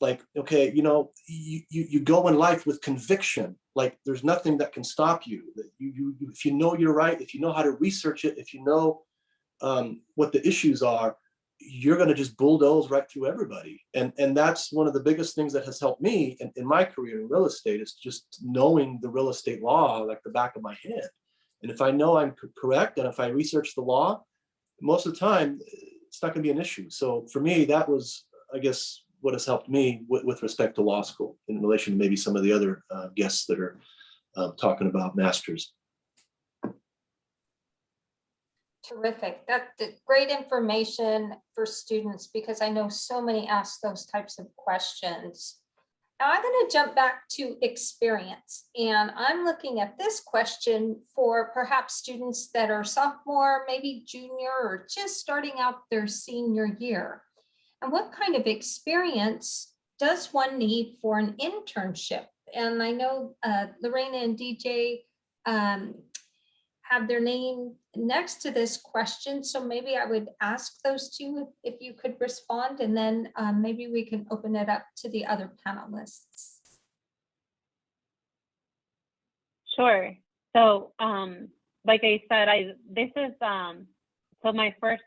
S4: like, okay, you go in life with conviction, like there's nothing that can stop you. If you know you're right, if you know how to research it, if you know what the issues are, you're going to just bulldoze right through everybody. And that's one of the biggest things that has helped me in my career in real estate is just knowing the real estate law like the back of my hand. And if I know I'm correct, and if I research the law, most of the time, it's not going to be an issue. So for me, that was, I guess, what has helped me with respect to law school in relation to maybe some of the other guests that are talking about masters.
S1: Terrific. That's great information for students because I know so many ask those types of questions. Now I'm going to jump back to experience, and I'm looking at this question for perhaps students that are sophomore, maybe junior, or just starting out their senior year. And what kind of experience does one need for an internship? And I know Lorena and DJ have their name next to this question. So maybe I would ask those two if you could respond, and then maybe we can open it up to the other panelists.
S5: Sure. So like I said, this is so my first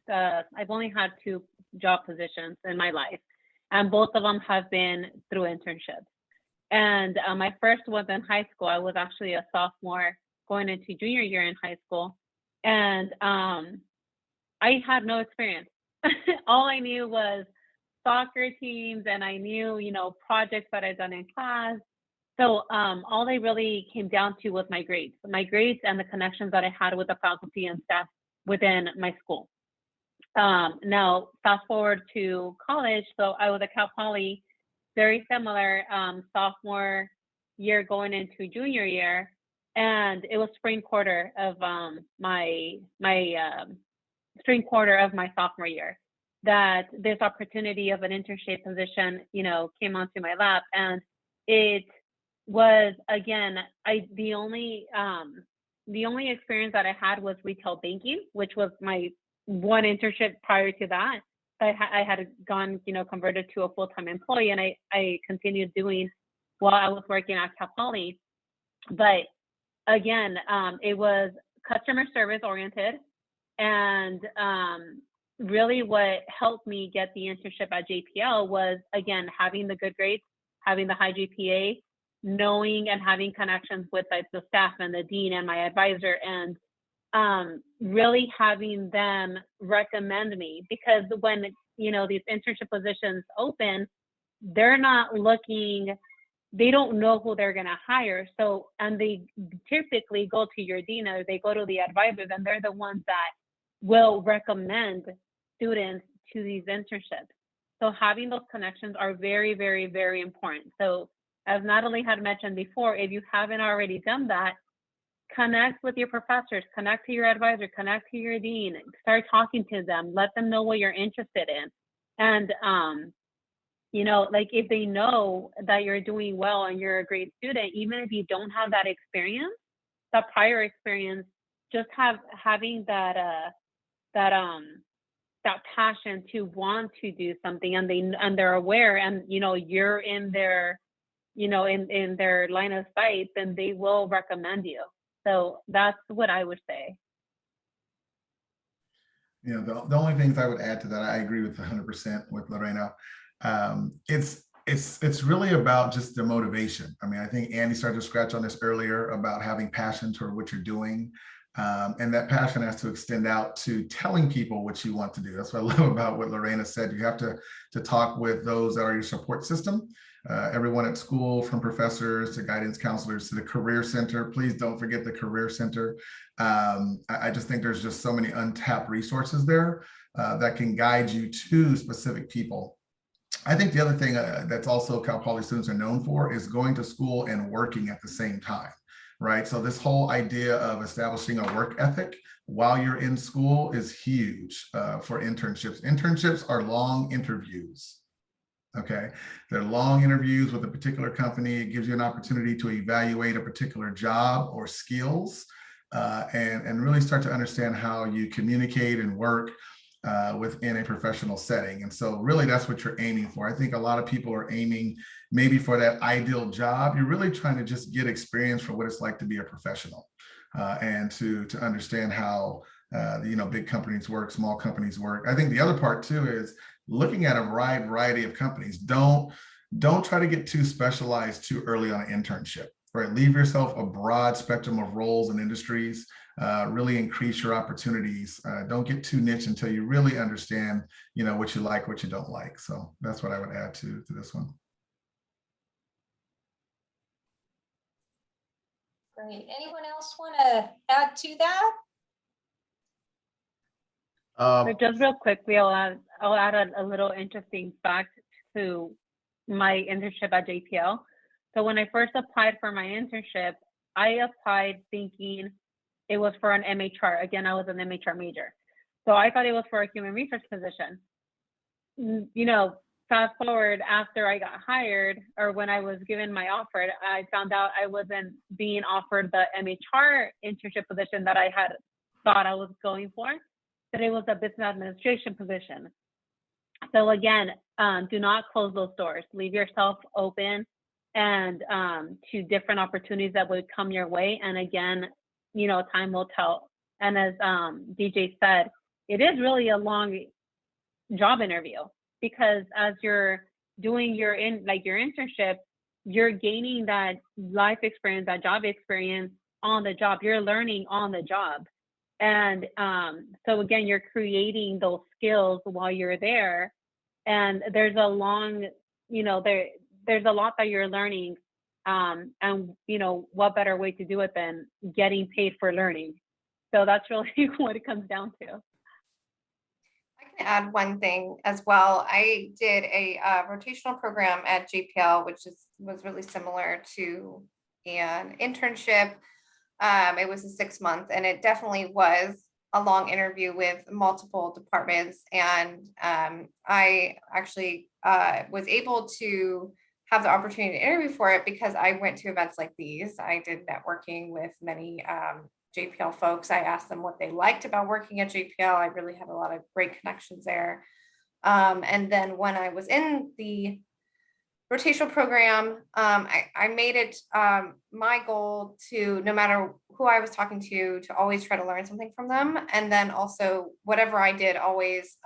S5: I've only had 2 job positions in my life, and both of them have been through internships. And my first was in high school. I was actually a sophomore going into junior year in high school, and I had no experience. All I knew was soccer teams, and I knew, projects that I'd done in class. So all they really came down to was my grades and the connections that I had with the faculty and staff within my school. Now, fast forward to college. So I was at Cal Poly, very similar, sophomore year going into junior year. And it was spring quarter of my spring quarter of my sophomore year that this opportunity of an internship position, came onto my lap. And it was, again, the only experience that I had was retail banking, which was my one internship prior to that. I had gone, converted to a full-time employee, and I continued doing while I was working at Cal Poly. But again, it was customer service oriented, and really what helped me get the internship at JPL was, again, having the good grades, having the high GPA, knowing and having connections with the staff and the dean and my advisor, and really having them recommend me, because when these internship positions open, they're not looking, they don't know who they're going to hire. So, and they typically go to your dean or they go to the advisors, and they're the ones that will recommend students to these internships. So having those connections are very, very, very important. So as Natalie had mentioned before, if you haven't already done that, connect with your professors, connect to your advisor, connect to your dean, start talking to them, let them know what you're interested in. And, if they know that you're doing well and you're a great student, even if you don't have that experience, that prior experience, just having that passion to want to do something, and they're aware, and you're in their in their line of sight, then they will recommend you. So that's what I would say.
S3: The only things I would add to that, I agree with 100% with Lorena. It's really about just the motivation. I mean, I think Andy started to scratch on this earlier about having passion toward what you're doing. And that passion has to extend out to telling people what you want to do. That's what I love about what Lorena said. You have to talk with those that are your support system. Everyone at school, from professors to guidance counselors to the career center. Please don't forget the career center. I just think there's just so many untapped resources there that can guide you to specific people. I think the other thing that's also Cal Poly students are known for is going to school and working at the same time, right? So this whole idea of establishing a work ethic while you're in school is huge for internships. Internships are long interviews. Okay, they're long interviews with a particular company. It gives you an opportunity to evaluate a particular job or skills and really start to understand how you communicate and work within a professional setting. And so really that's what you're aiming for. I think a lot of people are aiming maybe for that ideal job. You're really trying to just get experience for what it's like to be a professional and to understand how big companies work, small companies work. I think the other part too is looking at a wide variety of companies. Don't try to get too specialized too early on an internship, right? Leave yourself a broad spectrum of roles and industries. Really increase your opportunities. Don't get too niche until you really understand, what you like, what you don't like. So that's what I would add to this one.
S1: Great. Anyone else want to add to that?
S5: So just real quickly, I'll add a little interesting fact to my internship at JPL. So when I first applied for my internship, I applied thinking it was for an MHR. Again, I was an MHR major. So I thought it was for a human resource position. Fast forward after I got hired, or when I was given my offer, I found out I wasn't being offered the MHR internship position that I had thought I was going for, that it was a business administration position. So again, do not close those doors. Leave yourself open and to different opportunities that would come your way. And again, time will tell. And as DJ said, it is really a long job interview, because as you're doing your internship, you're gaining that life experience, that job experience on the job. You're learning on the job. And so again, you're creating those skills while you're there. And there's a long, there's a lot that you're learning. And what better way to do it than getting paid for learning? So that's really what it comes down to.
S8: I can add one thing as well. I did a rotational program at JPL, which was really similar to an internship. It was a 6-month, and it definitely was a long interview with multiple departments. And I actually was able to have the opportunity to interview for it because I went to events like these. I did networking with many JPL folks. I asked them what they liked about working at JPL. I really had a lot of great connections there. And then when I was in the rotational program, I made it my goal to, no matter who I was talking to always try to learn something from them. And then also whatever I did, always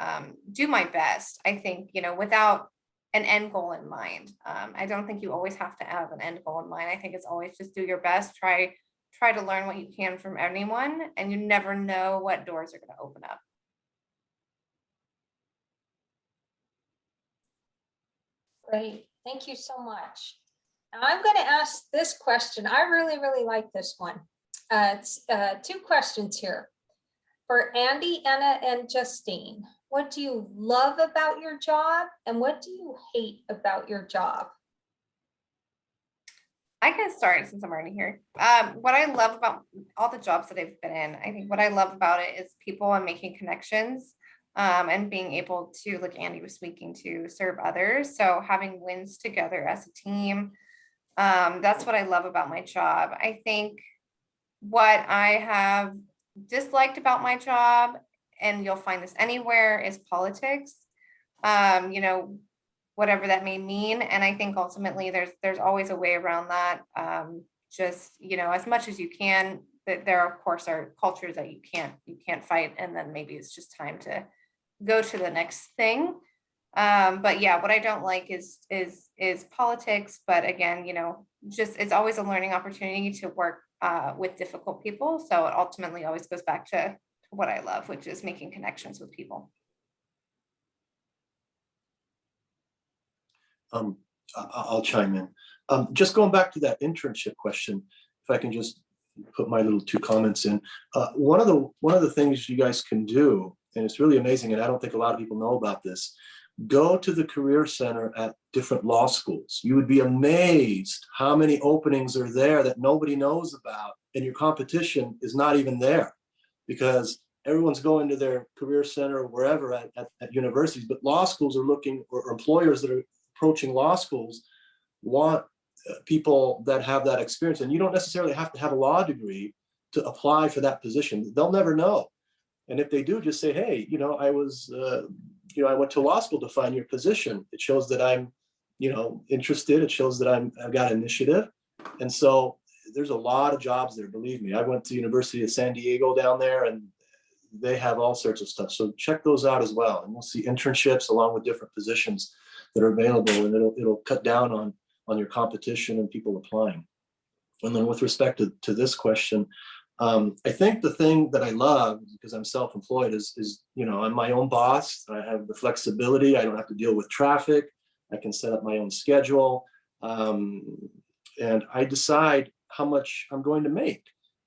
S8: do my best. I think, without an end goal in mind. I don't think you always have to have an end goal in mind. I think it's always just do your best, try to learn what you can from anyone, and you never know what doors are going to open up.
S1: Great, thank you so much. Now I'm going to ask this question. I really, really like this one. It's 2 questions here. For Andy, Anna, and Justine, what do you love about your job and what do you hate about your job?
S8: I can start since I'm already here. What I love about all the jobs that I've been in, I think what I love about it is people and making connections and being able to, like Andy was speaking to, serve others. So having wins together as a team, that's what I love about my job. I think what I have disliked about my job, and you'll find this anywhere, is politics. Whatever that may mean. And I think ultimately there's always a way around that. Just, as much as you can, that there of course are cultures that you can't fight. And then maybe it's just time to go to the next thing. But yeah, what I don't like is politics. But again, just it's always a learning opportunity to work with difficult people. So it ultimately always goes back to what I love, which is making connections with people.
S4: I'll chime in. Just going back to that internship question, if I can just put my little 2 comments in. One of the things you guys can do, and it's really amazing, and I don't think a lot of people know about this, go to the Career Center at different law schools. You would be amazed how many openings are there that nobody knows about, and your competition is not even there because everyone's going to their Career Center or wherever at universities, but law schools are looking, or employers that are approaching law schools want people that have that experience. And you don't necessarily have to have a law degree to apply for that position. They'll never know. And if they do, just say, hey, I went to law school to find your position. It shows that I'm, interested. It shows that I've got initiative. And so there's a lot of jobs there, believe me. I went to University of San Diego down there, and they have all sorts of stuff. So check those out as well. And we'll see internships along with different positions that are available, and it'll cut down on your competition and people applying. And then with respect to this question, I think the thing that I love, because I'm self-employed, is I'm my own boss. I have the flexibility. I don't have to deal with traffic. I can set up my own schedule, and I decide how much I'm going to make.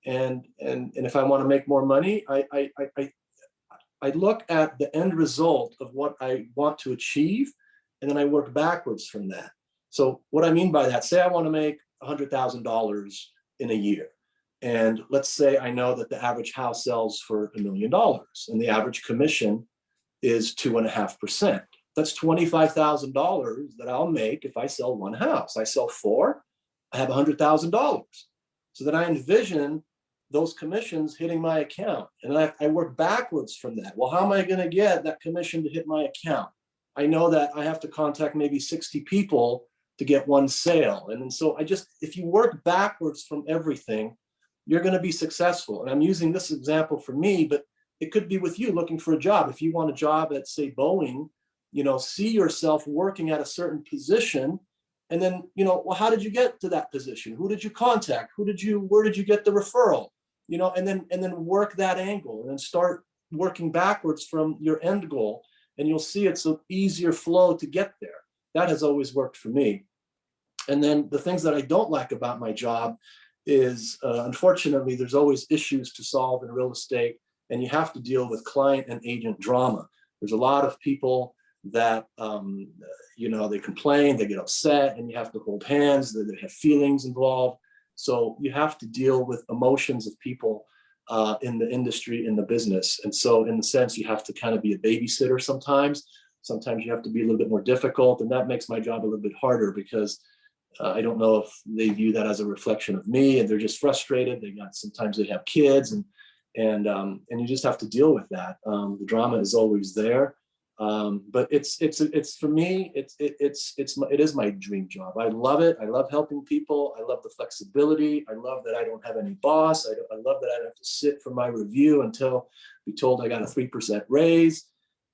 S4: And if I want to make more money, I look at the end result of what I want to achieve, and then I work backwards from that. So what I mean by that, say I want to make $100,000 in a year. And let's say I know that the average house sells for $1 million and the average commission is 2.5%. That's $25,000 that I'll make if I sell 1 house. I sell 4, I have $100,000. So then I envision those commissions hitting my account, and I work backwards from that. Well, how am I going to get that commission to hit my account? I know that I have to contact maybe 60 people to get 1 sale. And so if you work backwards from everything, you're going to be successful. And I'm using this example for me, but it could be with you looking for a job. If you want a job at, say, Boeing, see yourself working at a certain position. And then, well, how did you get to that position? Who did you contact? Where did you get the referral? And then work that angle, and then start working backwards from your end goal. And you'll see it's an easier flow to get there. That has always worked for me. And then the things that I don't like about my job is unfortunately, there's always issues to solve in real estate, and you have to deal with client and agent drama. There's a lot of people that, they complain, they get upset, and you have to hold hands, they have feelings involved. So you have to deal with emotions of people in the industry, in the business. And so in the sense, you have to kind of be a babysitter sometimes. Sometimes you have to be a little bit more difficult, and that makes my job a little bit harder because I don't know if they view that as a reflection of me, and they're just frustrated. Sometimes they have kids, and you just have to deal with that. The drama is always there, but it's for me. It is my dream job. I love it. I love helping people. I love the flexibility. I love that I don't have any boss. I love that I don't have to sit for my review until be told I got a 3% raise.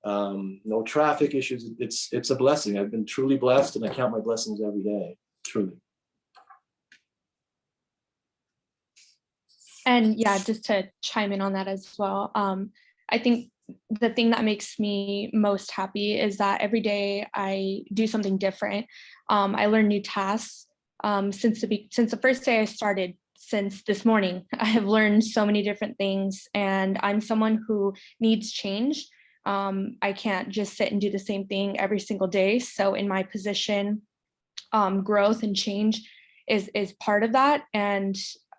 S4: No traffic issues. It's a blessing. I've been truly blessed, and I count my blessings every day. Truly.
S6: And yeah, just to chime in on that as well. I think the thing that makes me most happy is that every day I do something different. I learn new tasks. Since the first day I started, since this morning, I have learned so many different things, and I'm someone who needs change. I can't just sit and do the same thing every single day. So in my position, growth and change is part of that. And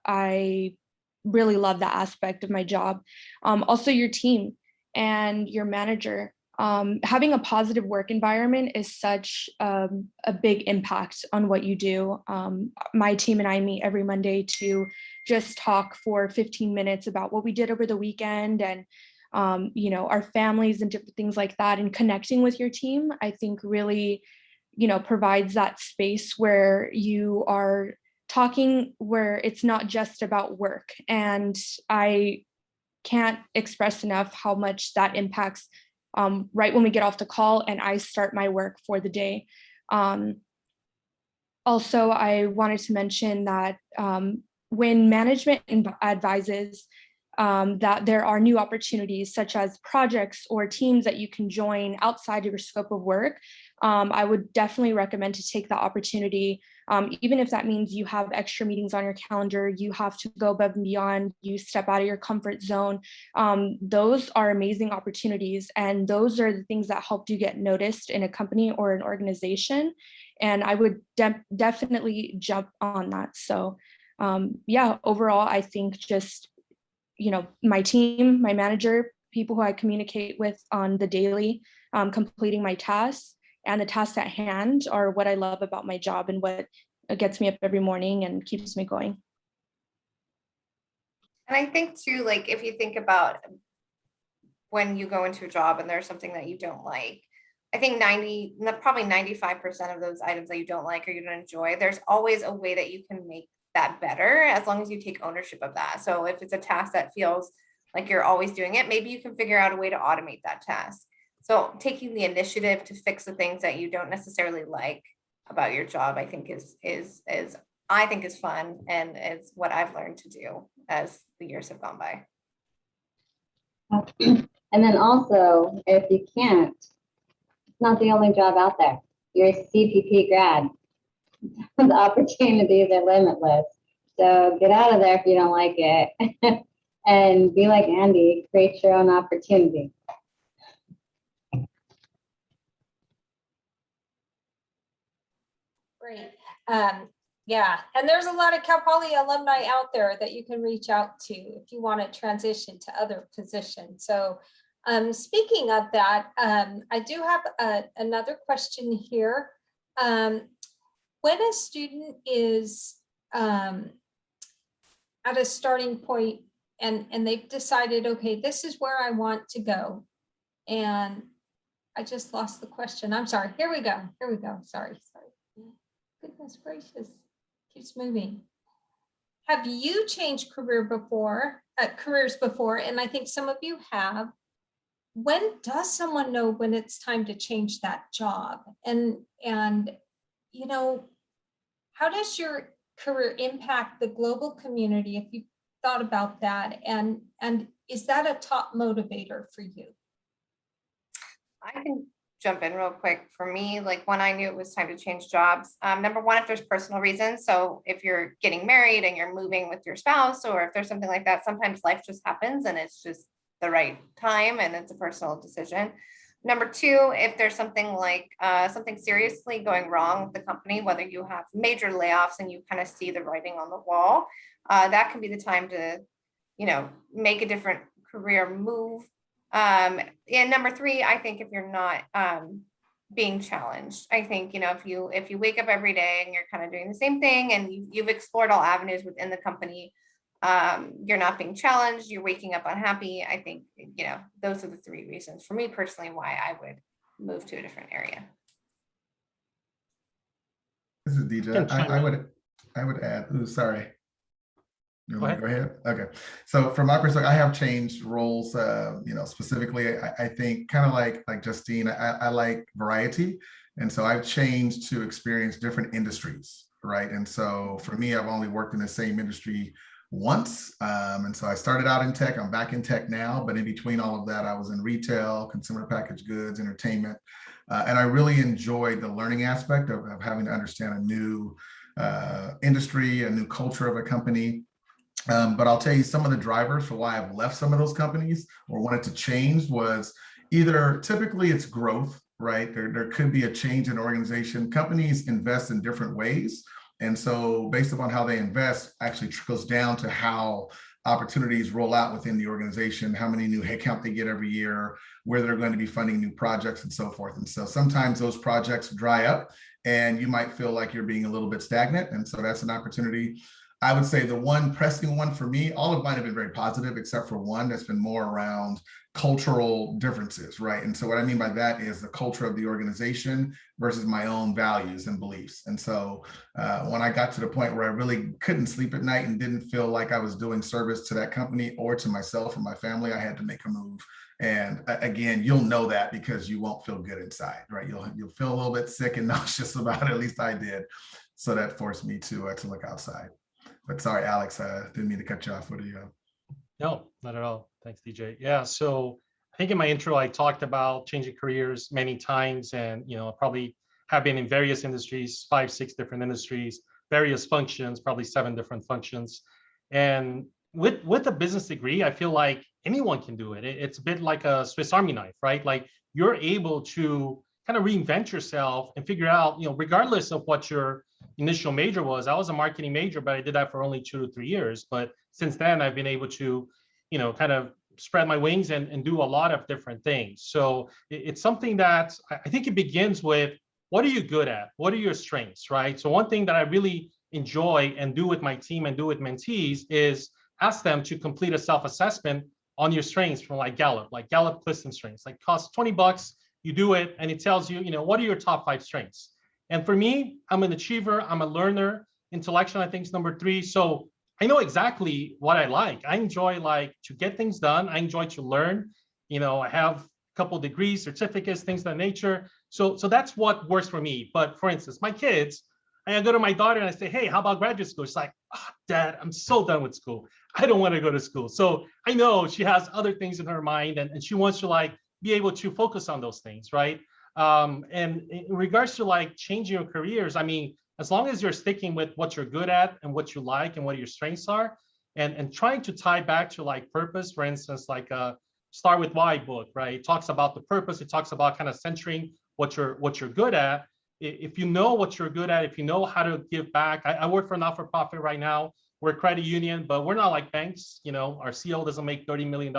S6: I really love that aspect of my job. Also your team and your manager. Having a positive work environment is such a big impact on what you do. My team and I meet every Monday to just talk for 15 minutes about what we did over the weekend and our families and different things like that. And connecting with your team, I think really provides that space where you are talking, where it's not just about work. And I can't express enough how much that impacts right when we get off the call and I start my work for the day. Also, I wanted to mention that when management advises that there are new opportunities such as projects or teams that you can join outside of your scope of work, I would definitely recommend to take that opportunity. Even if that means you have extra meetings on your calendar, you have to go above and beyond, you step out of your comfort zone. Those are amazing opportunities. And those are the things that helped you get noticed in a company or an organization. And I would definitely jump on that. So yeah, overall, I think just my team, my manager, people who I communicate with on the daily, completing my tasks and the tasks at hand are what I love about my job and what gets me up every morning and keeps me going.
S8: And I think too, like if you think about when you go into a job and there's something that you don't like, I think probably 95% of those items that you don't like or you don't enjoy, there's always a way that you can make that better as long as you take ownership of that. So if it's a task that feels like you're always doing it, maybe you can figure out a way to automate that task. So taking the initiative to fix the things that you don't necessarily like about your job, I think is fun and is what I've learned to do as the years have gone by.
S2: And then also, if you can't, it's not the only job out there. You're a CPP grad. The opportunities are limitless. So get out of there if you don't like it. And be like Andy, create your own opportunity.
S1: Great. Yeah, and there's a lot of Cal Poly alumni out there that you can reach out to if you want to transition to other positions. So speaking of that, I do have another question here. When a student is at a starting point and they've decided, okay, this is where I want to go. And I just lost the question. I'm sorry. Here we go. Sorry. Goodness gracious, keeps moving. Have you changed careers before? And I think some of you have. When does someone know when it's time to change that job? And how does your career impact the global community, if you thought about that? And is that a top motivator for you?
S8: I can jump in real quick. For me, like when I knew it was time to change jobs, number one, if there's personal reasons. So if you're getting married and you're moving with your spouse, or if there's something like that, sometimes life just happens and it's just the right time and it's a personal decision. Number two, if there's something like something seriously going wrong with the company, whether you have major layoffs and you kind of see the writing on the wall, that can be the time to, you know, make a different career move. And number three, I think if you're not being challenged, I think, you know, if you wake up every day and you're kind of doing the same thing and you've explored all avenues within the company, you're not being challenged, you're waking up unhappy. I think, you know, those are the three reasons for me personally why I would move to a different area.
S3: This is DJ. I would add, ooh, sorry. You want me to go ahead? Okay. So from my perspective, I have changed roles, you know, specifically, I think kind of like Justine, I like variety. And so I've changed to experience different industries, right? And so for me, I've only worked in the same industry once. And so I started out in tech, I'm back in tech now, but in between all of that, I was in retail, consumer packaged goods, entertainment. And I really enjoyed the learning aspect of having to understand a new industry, a new culture of a company. But I'll tell you some of the drivers for why I've left some of those companies or wanted to change was either typically it's growth, right? There could be a change in organization. Companies invest in different ways. And so based upon how they invest actually trickles down to how opportunities roll out within the organization, how many new headcount they get every year, where they're going to be funding new projects and so forth. And so sometimes those projects dry up and you might feel like you're being a little bit stagnant. And so that's an opportunity. I would say the one pressing one for me, all of mine have been very positive, except for one that's been more around cultural differences, right? And so what I mean by that is the culture of the organization versus my own values and beliefs. And so when I got to the point where I really couldn't sleep at night and didn't feel like I was doing service to that company or to myself or my family, I had to make a move. And again, you'll know that because you won't feel good inside, right? You'll feel a little bit sick and nauseous about it. At least I did. So that forced me to look outside. But sorry, Alex, I didn't mean to cut you off. What do you?
S7: No, not at all. Thanks, DJ. Yeah, so I think in my intro, I talked about changing careers many times, and I probably have been in various industries, 5, 6 different industries, various functions, probably 7 different functions. And with a business degree, I feel like anyone can do it. It's a bit like a Swiss Army knife, right? Like you're able to kind of reinvent yourself and figure out, regardless of what your initial major was. I was a marketing major, but I did that for only 2 to 3 years. But since then, I've been able to, kind of spread my wings and do a lot of different things. So it's something that I think it begins with, what are you good at? What are your strengths, right? So one thing that I really enjoy and do with my team and do with mentees is ask them to complete a self-assessment on your strengths from like Gallup Clifton Strengths, like costs $20. You do it and it tells you, what are your top 5 strengths? And for me, I'm an achiever, I'm a learner. Intellectual, I think, is number 3. So I know exactly what I like. I enjoy to get things done. I enjoy to learn. I have a couple of degrees, certificates, things of that nature. So that's what works for me. But for instance, my kids, I go to my daughter and I say, hey, how about graduate school? She's like, oh, Dad, I'm so done with school. I don't want to go to school. So I know she has other things in her mind and she wants to be able to focus on those things, right? And in regards to changing your careers, I mean, as long as you're sticking with what you're good at and what you like and what your strengths are, and trying to tie back to purpose, for instance, a Start With Why book, right? It talks about the purpose. It talks about kind of centering what you're good at. If you know what you're good at, if you know how to give back, I work for a not-for-profit right now. We're a credit union, but we're not like banks. Our CEO doesn't make $30 million.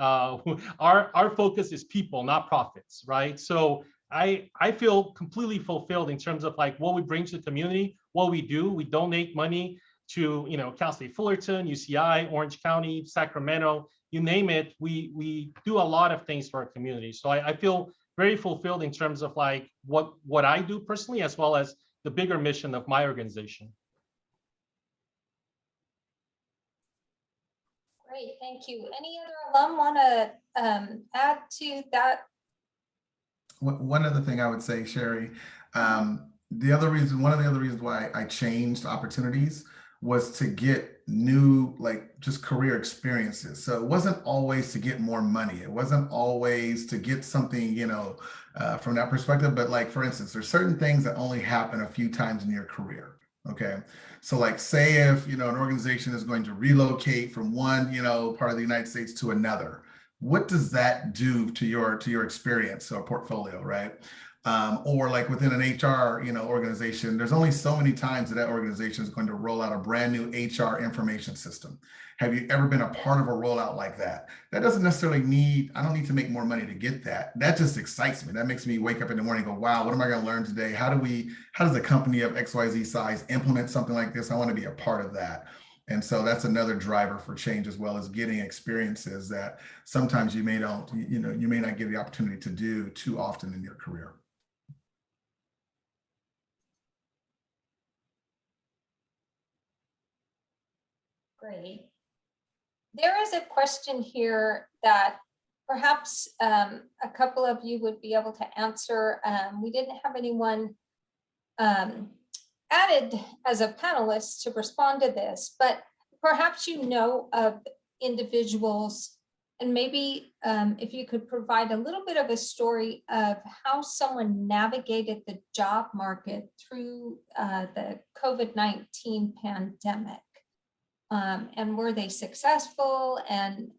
S7: Our focus is people, not profits, right? So I feel completely fulfilled in terms of what we bring to the community, what we do. We donate money to Cal State Fullerton, UCI, Orange County, Sacramento, you name it. We do a lot of things for our community. So I feel very fulfilled in terms of what I do personally, as well as the bigger mission of my organization.
S1: Great, thank you. Any other alum want to add to that?
S3: One other thing I would say, Sherry, one of the other reasons why I changed opportunities was to get new, like just career experiences. So it wasn't always to get more money. It wasn't always to get something, from that perspective. But like, for instance, there's certain things that only happen a few times in your career. Okay. So like say if, an organization is going to relocate from one, part of the United States to another, what does that do to your experience or portfolio, right? Or like within an HR, organization, there's only so many times that organization is going to roll out a brand new HR information system. Have you ever been a part of a rollout like that? That doesn't necessarily I don't need to make more money to get that. That just excites me. That makes me wake up in the morning and go, wow, what am I going to learn today? How does a company of XYZ size implement something like this? I want to be a part of that. And so that's another driver for change, as well as getting experiences that sometimes you may not get the opportunity to do too often in your career.
S1: Great. There is a question here that perhaps a couple of you would be able to answer. We didn't have anyone added as a panelist to respond to this, but perhaps you know of individuals, and maybe if you could provide a little bit of a story of how someone navigated the job market through the COVID-19 pandemic. And were they successful, and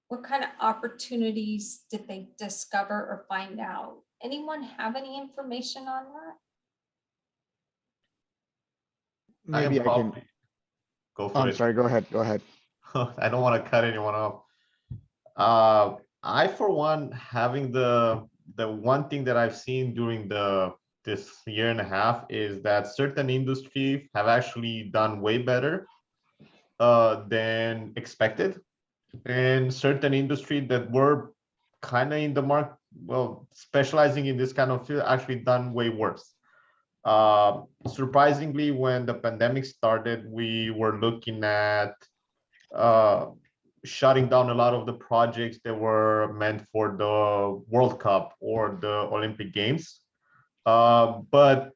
S1: what kind of opportunities did they discover or find out? Anyone have any information on that?
S9: Maybe I can
S11: go for
S9: I'm
S11: it.
S9: sorry, go ahead.
S11: I don't want to cut anyone off. I, for one, having the one thing that I've seen during this year and a half is that certain industries have actually done way better than expected, and certain industries that were kind of in the market, well, specializing in this kind of field, actually done way worse. Surprisingly, when the pandemic started, we were looking at shutting down a lot of the projects that were meant for the World Cup or the Olympic Games. But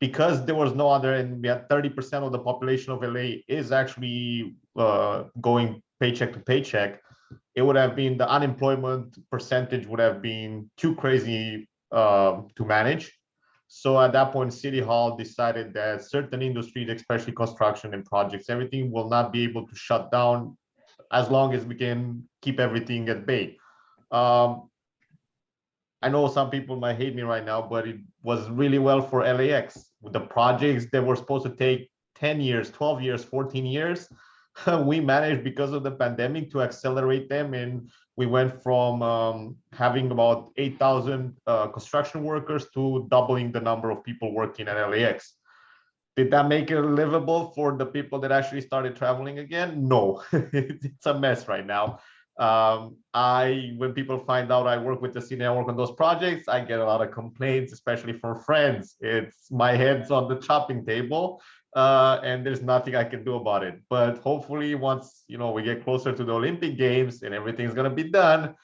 S11: because there was no other, and we had 30% of the population of LA is actually going paycheck to paycheck, it would have been, the unemployment percentage would have been too crazy to manage. So at that point, City Hall decided that certain industries, especially construction and projects, everything will not be able to shut down as long as we can keep everything at bay. I know some people might hate me right now, but it was really well for LAX. With the projects that were supposed to take 10 years, 12 years, 14 years, we managed, because of the pandemic, to accelerate them. And we went from having about 8,000 construction workers to doubling the number of people working at LAX. Did that make it livable for the people that actually started traveling again? No, it's a mess right now. When people find out I work with the city, I work on those projects, I get a lot of complaints, especially from friends. It's my head's on the chopping table, and there's nothing I can do about it. But hopefully, once we get closer to the Olympic Games and everything's gonna be done,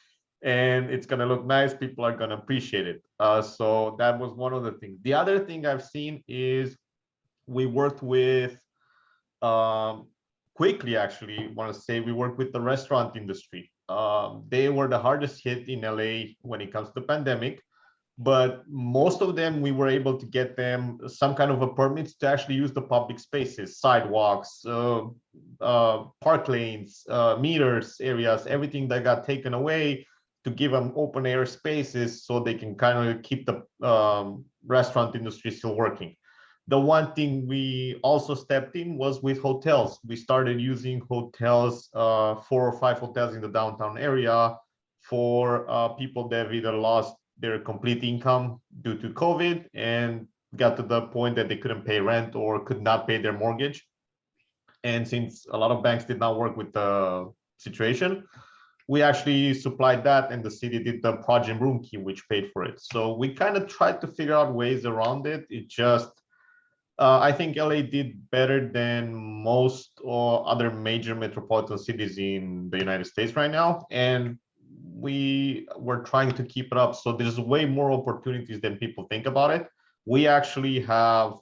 S11: and it's gonna look nice, people are gonna appreciate it. So that was one of the things. The other thing I've seen is we worked with. Quickly, actually, want to say we work with the restaurant industry. They were the hardest hit in LA when it comes to the pandemic, but most of them, we were able to get them some kind of a permit to actually use the public spaces, sidewalks, park lanes, meters, areas, everything that got taken away, to give them open air spaces so they can kind of keep the restaurant industry still working. The one thing we also stepped in was with hotels. We started using hotels, 4 or 5 hotels in the downtown area, for people that have either lost their complete income due to COVID and got to the point that they couldn't pay rent or could not pay their mortgage. And since a lot of banks did not work with the situation, we actually supplied that, and the city did the project room key, which paid for it. So we kind of tried to figure out ways around it. It just, I think LA did better than most or other major metropolitan cities in the United States right now. And we were trying to keep it up. So there's way more opportunities than people think about it. We actually have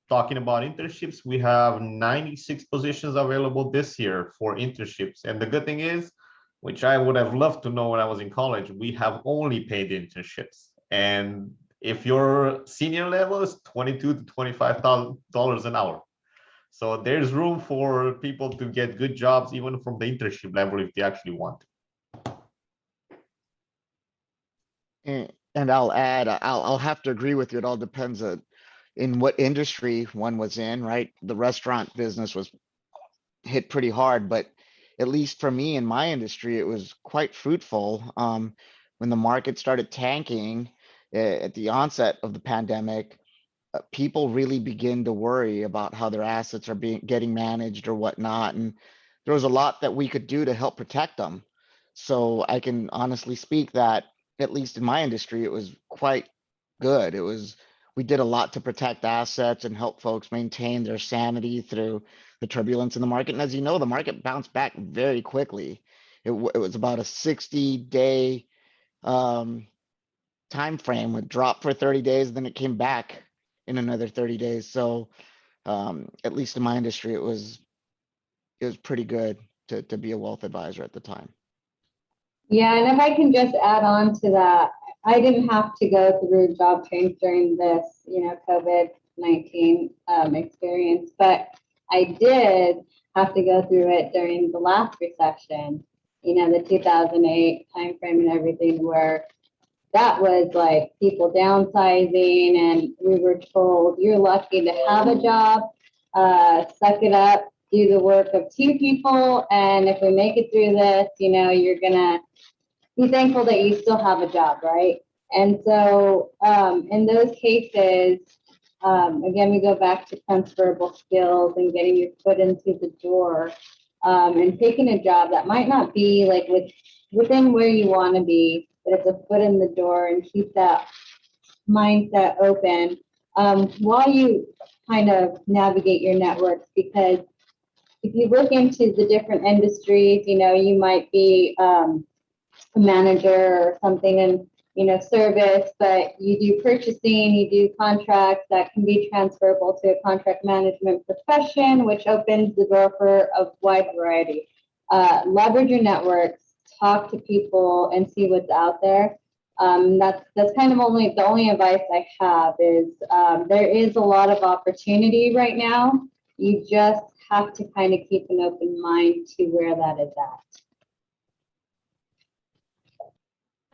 S11: talking about internships, we have 96 positions available this year for internships. And the good thing is, which I would have loved to know when I was in college, we have only paid internships. And if your senior level is $22,000 to $25,000 an hour. So there's room for people to get good jobs, even from the internship level, if they actually want.
S9: And I'll add, I'll have to agree with you. It all depends in what industry one was in, right? The restaurant business was hit pretty hard, but at least for me in my industry, it was quite fruitful. When the market started tanking at the onset of the pandemic, people really begin to worry about how their assets are getting managed or whatnot. And there was a lot that we could do to help protect them. So I can honestly speak that, at least in my industry, it was quite good. We did a lot to protect assets and help folks maintain their sanity through the turbulence in the market. And as you know, the market bounced back very quickly. It was about a 60-day time frame. It dropped for 30 days, then it came back in another 30 days. So at least in my industry, it was pretty good to be a wealth advisor at the time.
S2: Yeah, and if I can just add on to that, I didn't have to go through job change during this, COVID-19 experience, but I did have to go through it during the last recession, the 2008 timeframe and everything, where that was like people downsizing, and we were told, you're lucky to have a job, suck it up, do the work of two people, and if we make it through this, you're gonna be thankful that you still have a job, right? And so in those cases, again, we go back to transferable skills and getting your foot into the door, and taking a job that might not be like within where you want to be, but it's a foot in the door, and keep that mindset open while you kind of navigate your networks. Because if you look into the different industries, you might be a manager or something in service, but you do purchasing, you do contracts that can be transferable to a contract management profession, which opens the door for a wide variety. Leverage your networks, talk to people, and see what's out there. That's kind of the only advice I have is there is a lot of opportunity right now. You just have to kind of keep an open mind to where that is at.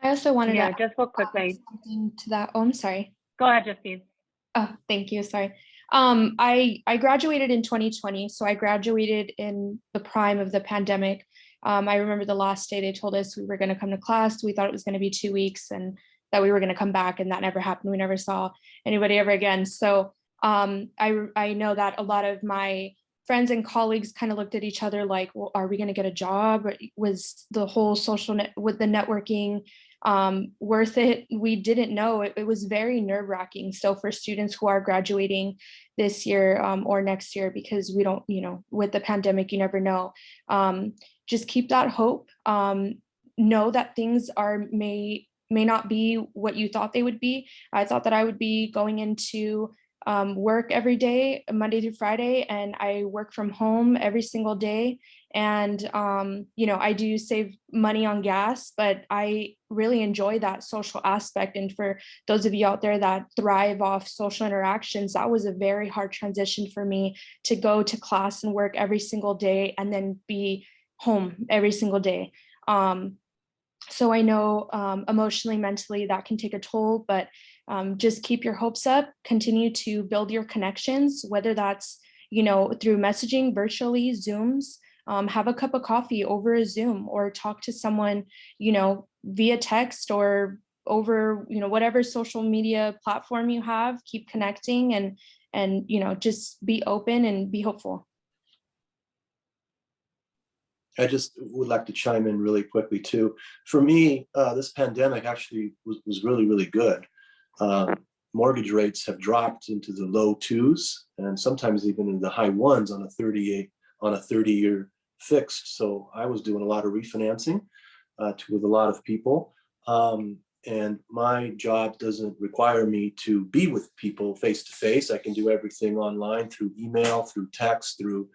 S6: I also wanted to
S5: just real quickly.
S6: something to that. Oh, I'm sorry.
S5: Go ahead, Justine.
S6: Oh, thank you. Sorry. I graduated in 2020. So I graduated in the prime of the pandemic. I remember the last day they told us we were going to come to class. We thought it was going to be 2 weeks and that we were going to come back, and that never happened. We never saw anybody ever again. So I know that a lot of my friends and colleagues kind of looked at each other like, well, are we going to get a job? Was the whole social net with the networking worth it? We didn't know. It was very nerve-wracking. So for students who are graduating this year or next year, because we don't, with the pandemic, you never know. Just keep that hope. Know that things may not be what you thought they would be. I thought that I would be going into work every day, Monday through Friday, and I work from home every single day. And, I do save money on gas, but I really enjoy that social aspect. And for those of you out there that thrive off social interactions, that was a very hard transition for me to go to class and work every single day and then be home every single day. So I know emotionally, mentally, that can take a toll, but just keep your hopes up, continue to build your connections, whether that's, through messaging, virtually, Zooms, have a cup of coffee over a Zoom, or talk to someone, via text or over, whatever social media platform you have. Keep connecting and just be open and be hopeful.
S4: I just would like to chime in really quickly too. For me, this pandemic actually was really, really good. Mortgage rates have dropped into the low 2s and sometimes even in the high 1s on a 30-year fixed. So I was doing a lot of refinancing with a lot of people. And my job doesn't require me to be with people face to face. I can do everything online through email, through text, through,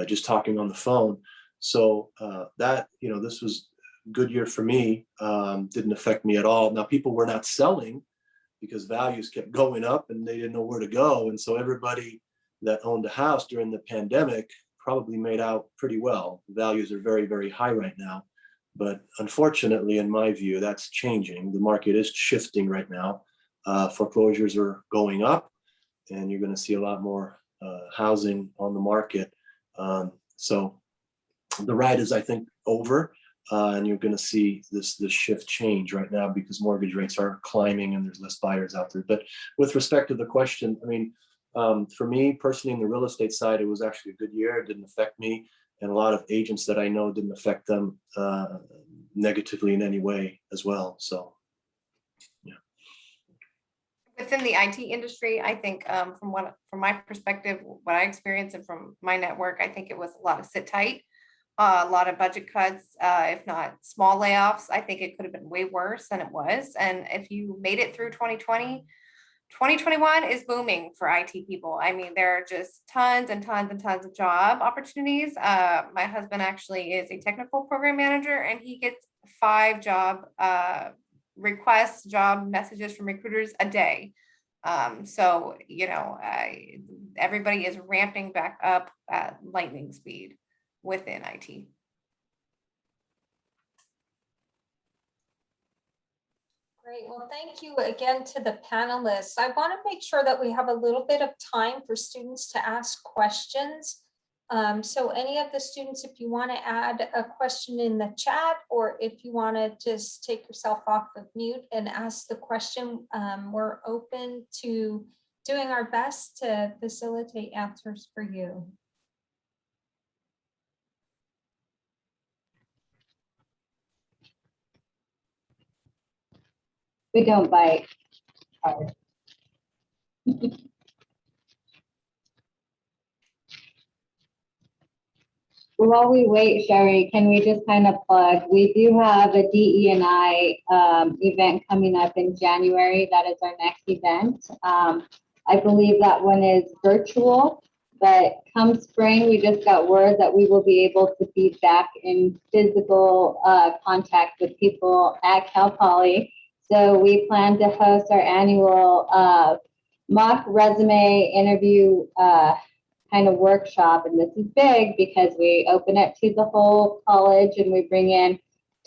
S4: just talking on the phone. So that, this was a good year for me. Didn't affect me at all. Now, people were not selling because values kept going up and they didn't know where to go. And so everybody that owned a house during the pandemic probably made out pretty well. The values are very, very high right now. But unfortunately, in my view, that's changing. The market is shifting right now. Foreclosures are going up, and you're going to see a lot more housing on the market. So the ride is, I think, over, and you're going to see this shift change right now because mortgage rates are climbing and there's less buyers out there. But with respect to the question, I mean, for me personally, in the real estate side, it was actually a good year. It didn't affect me. And a lot of agents that I know didn't affect them negatively in any way as well. So, yeah.
S8: Within the IT industry, I think from my perspective, what I experienced and from my network, I think it was a lot of sit tight, a lot of budget cuts, if not small layoffs. I think it could have been way worse than it was. And if you made it through 2020, 2021 is booming for IT people. I mean, there are just tons and tons and tons of job opportunities. My husband actually is a technical program manager, and he gets 5 job requests, job messages from recruiters a day. So, everybody is ramping back up at lightning speed within IT.
S1: Great. Well, thank you again to the panelists. I want to make sure that we have a little bit of time for students to ask questions. So any of the students, if you want to add a question in the chat, or if you want to just take yourself off of mute and ask the question, we're open to doing our best to facilitate answers for you.
S2: We don't bite hard. While we wait, Sherry, can we just kind of plug? We do have a DE&I event coming up in January. That is our next event. I believe that one is virtual, but come spring, we just got word that we will be able to be back in physical contact with people at Cal Poly. So we plan to host our annual mock resume interview kind of workshop. And this is big because we open it to the whole college and we bring in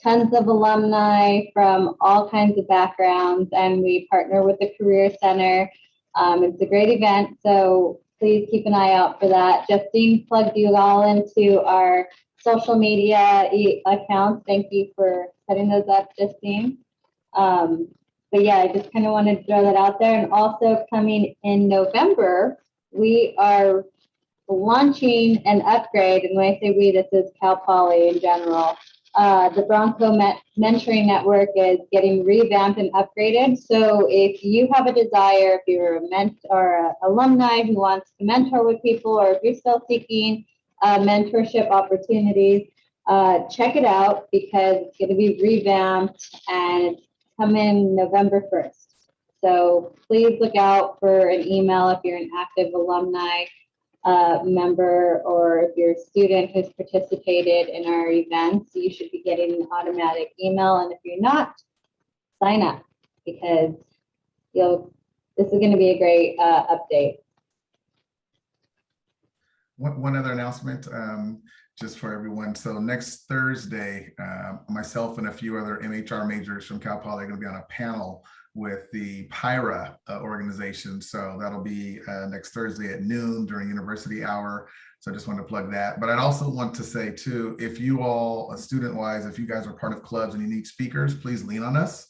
S2: tons of alumni from all kinds of backgrounds, and we partner with the Career Center. It's a great event, so please keep an eye out for that. Justine plugged you all into our social media accounts. Thank you for setting those up, Justine. But yeah, I just kind of wanted to throw that out there. And also coming in November, we are launching an upgrade. And when I say we, this is Cal Poly in general. The Bronco Mentoring Network is getting revamped and upgraded. So if you have a desire, if you're a mentor or an alumni who wants to mentor with people, or if you're still seeking mentorship opportunities, check it out because it's going to be revamped and it's coming November 1st. So please look out for an email if you're an active alumni member, or if you're a student who's participated in our events, you should be getting an automatic email. And if you're not, sign up because this is going to be a great update.
S3: One other announcement, just for everyone. So next Thursday, myself and a few other MHR majors from Cal Poly are going to be on a panel with the PIRA organization. So that'll be next Thursday at noon during university hour. So I just wanted to plug that. But I'd also want to say too, if you all, student-wise, if you guys are part of clubs and you need speakers, please lean on us.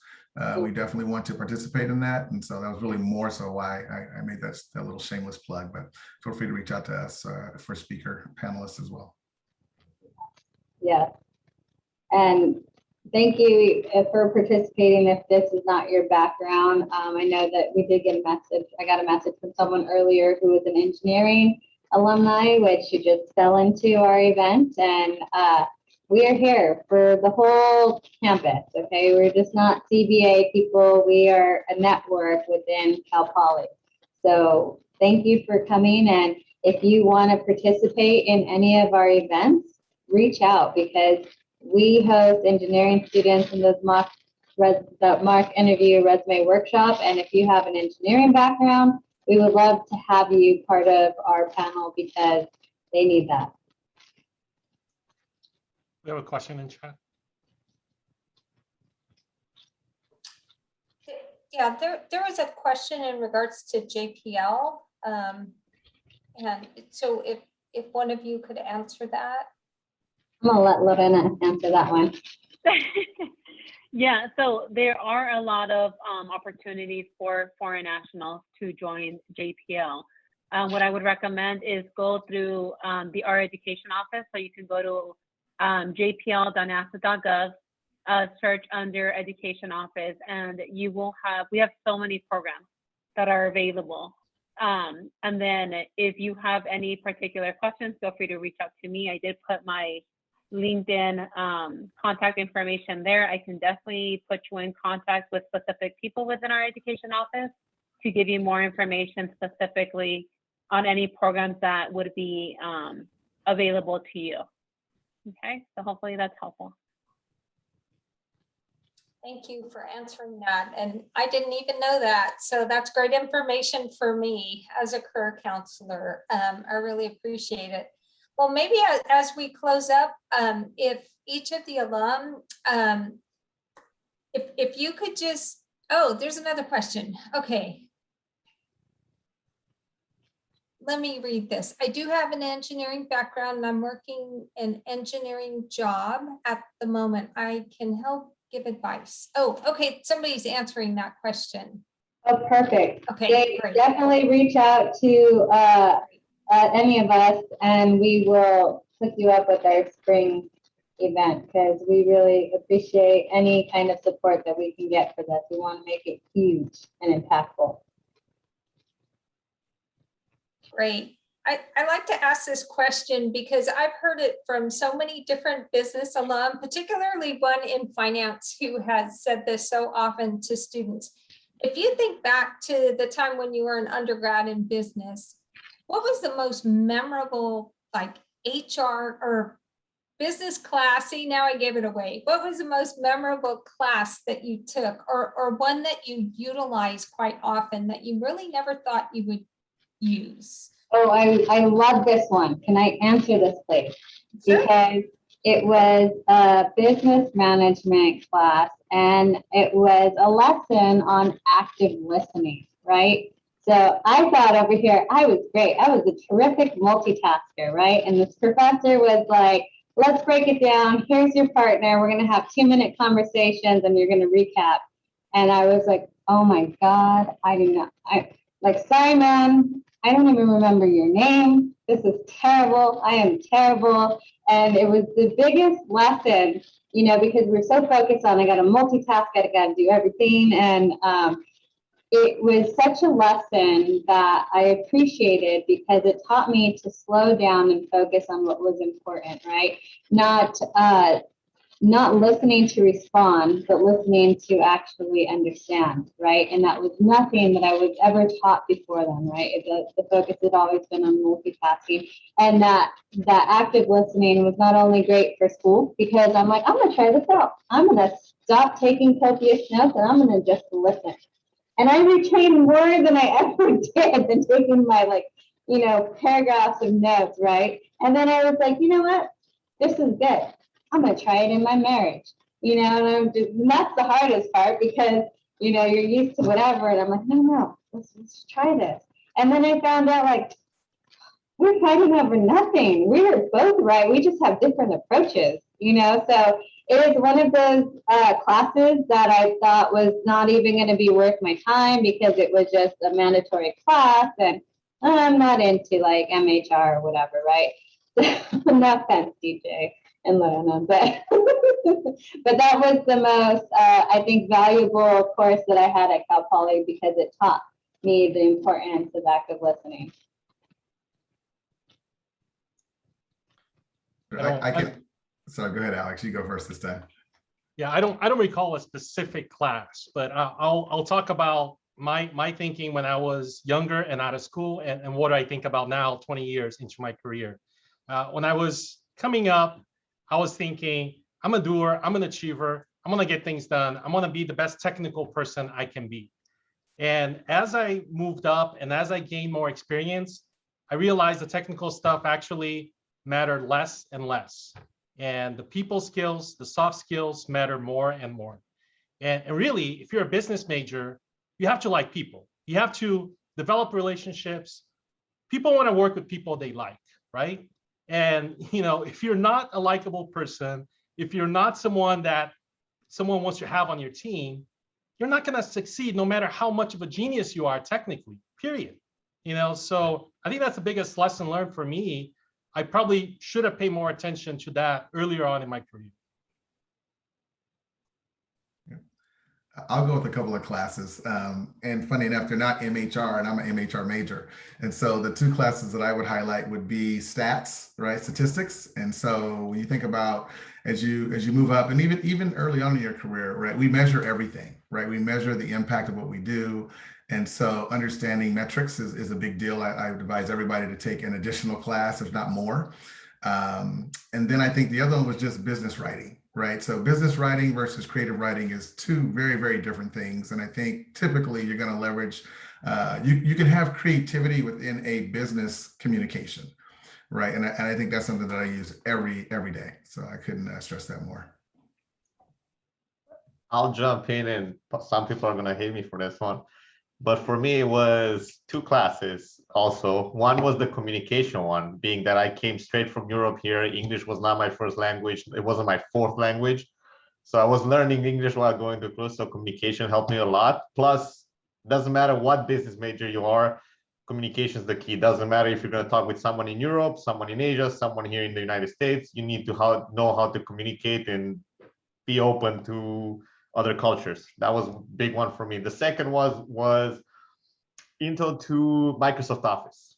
S3: We definitely want to participate in that. And so that was really more so why I made that little shameless plug, but feel free to reach out to us for speaker panelists as well.
S2: Yeah. And thank you for participating if this is not your background. I know that we did get a message. I got a message from someone earlier who was an engineering alumni, which you just fell into our event. And we are here for the whole campus, okay? We're just not CBA people. We are a network within Cal Poly. So thank you for coming. And if you want to participate in any of our events, reach out, because we host engineering students in those mock interview resume workshop. And if you have an engineering background, we would love to have you part of our panel because they need that.
S7: We have a question in chat.
S1: Yeah, there was a question in regards to JPL. And so if one of you could answer that.
S2: I'm gonna let Lorena answer that one.
S5: Yeah, so there are a lot of opportunities for foreign nationals to join JPL. What I would recommend is go through the Our Education office. So you can go to jpl.nasa.gov, search under Education Office, and you will have, we have so many programs that are available. And then if you have any particular questions, feel free to reach out to me. I did put my LinkedIn contact information there. I can definitely put you in contact with specific people within our education office to give you more information specifically on any programs that would be available to you. Okay, so hopefully that's helpful.
S1: Thank you for answering that. And I didn't even know that. So that's great information for me as a career counselor. I really appreciate it. Well, maybe as we close up, if each of the alum, if you could just, oh, there's another question. Okay. Let me read this. I do have an engineering background and I'm working an engineering job at the moment. I can help give advice. Oh, okay. Somebody's answering that question.
S2: Oh, perfect.
S1: Okay, great.
S2: Definitely reach out to any of us and we will hook you up with our spring event because we really appreciate any kind of support that we can get for this. We want to make it huge and impactful.
S1: Great. I like to ask this question because I've heard it from so many different business alum, particularly one in finance who has said this so often to students. If you think back to the time when you were an undergrad in business, what was the most memorable like HR or business class? See, now I gave it away. What was the most memorable class that you took or one that you utilize quite often that you really never thought you would use?
S2: Oh, I love this one. Can I answer this, please?
S1: Sure.
S2: Because it was a business management class and it was a lesson on active listening, right? So I thought over here, I was great. I was a terrific multitasker, right? And this professor was like, let's break it down. Here's your partner. We're going to have 2-minute conversations and you're going to recap. And I was like, oh my God, like, Simon, I don't even remember your name. This is terrible. I am terrible. And it was the biggest lesson, you know, because we're so focused on, I got to multitask, I got to do everything. And it was such a lesson that I appreciated because it taught me to slow down and focus on what was important, right? Not listening to respond, but listening to actually understand, right? And that was nothing that I was ever taught before then, right? The focus had always been on multitasking. And that active listening was not only great for school, because I'm like, I'm gonna try this out. I'm gonna stop taking copious notes and I'm gonna just listen. And I retained more than I ever did than taking my paragraphs of notes, right? And then I was like, you know what? This is good. I'm gonna try it in my marriage, and that's the hardest part because, you're used to whatever. And I'm like, no, let's try this. And then I found out like, we're fighting over nothing. We're both right. We just have different approaches, So it was one of those classes that I thought was not even going to be worth my time because it was just a mandatory class. And I'm not into like MHR or whatever, right? No offense, DJ and Lorena, but that was the most, I think, valuable course that I had at Cal Poly because it taught me the importance of active listening.
S3: I can So go ahead, Alex, you go first this time.
S7: Yeah, I don't recall a specific class, but I'll talk about my thinking when I was younger and out of school, and what I think about now, 20 years into my career. When I was coming up, I was thinking, I'm a doer, I'm an achiever, I'm gonna get things done, I'm gonna be the best technical person I can be. And as I moved up and as I gained more experience, I realized the technical stuff actually mattered less and less. And the people skills, the soft skills matter more and more. And really, if you're a business major, you have to like people. You have to develop relationships. People want to work with people they like, right? And if you're not a likable person, if you're not someone that someone wants to have on your team, you're not going to succeed no matter how much of a genius you are technically, period. So I think that's the biggest lesson learned for me. I probably should have paid more attention to that earlier on in my career.
S3: I'll go with a couple of classes. And funny enough, they're not MHR, and I'm an MHR major. And so the two classes that I would highlight would be stats, right? Statistics. And so when you think about as you move up, and even early on in your career, right, we measure everything, right? We measure the impact of what we do. And so understanding metrics is a big deal. I would advise everybody to take an additional class, if not more. And then I think the other one was just business writing, right? So business writing versus creative writing is two very, very different things. And I think typically you're going to leverage, you can have creativity within a business communication, right? And I think that's something that I use every day. So I couldn't stress that more.
S11: I'll jump in, and some people are going to hate me for this one. But for me, it was two classes also. One was the communication one, being that I came straight from Europe here. English was not my first language. It wasn't my fourth language. So I was learning English while going to class. So communication helped me a lot. Plus, doesn't matter what business major you are, communication is the key. Doesn't matter if you're going to talk with someone in Europe, someone in Asia, someone here in the United States. You need to know how to communicate and be open to other cultures. That was a big one for me. The second was intro to Microsoft Office,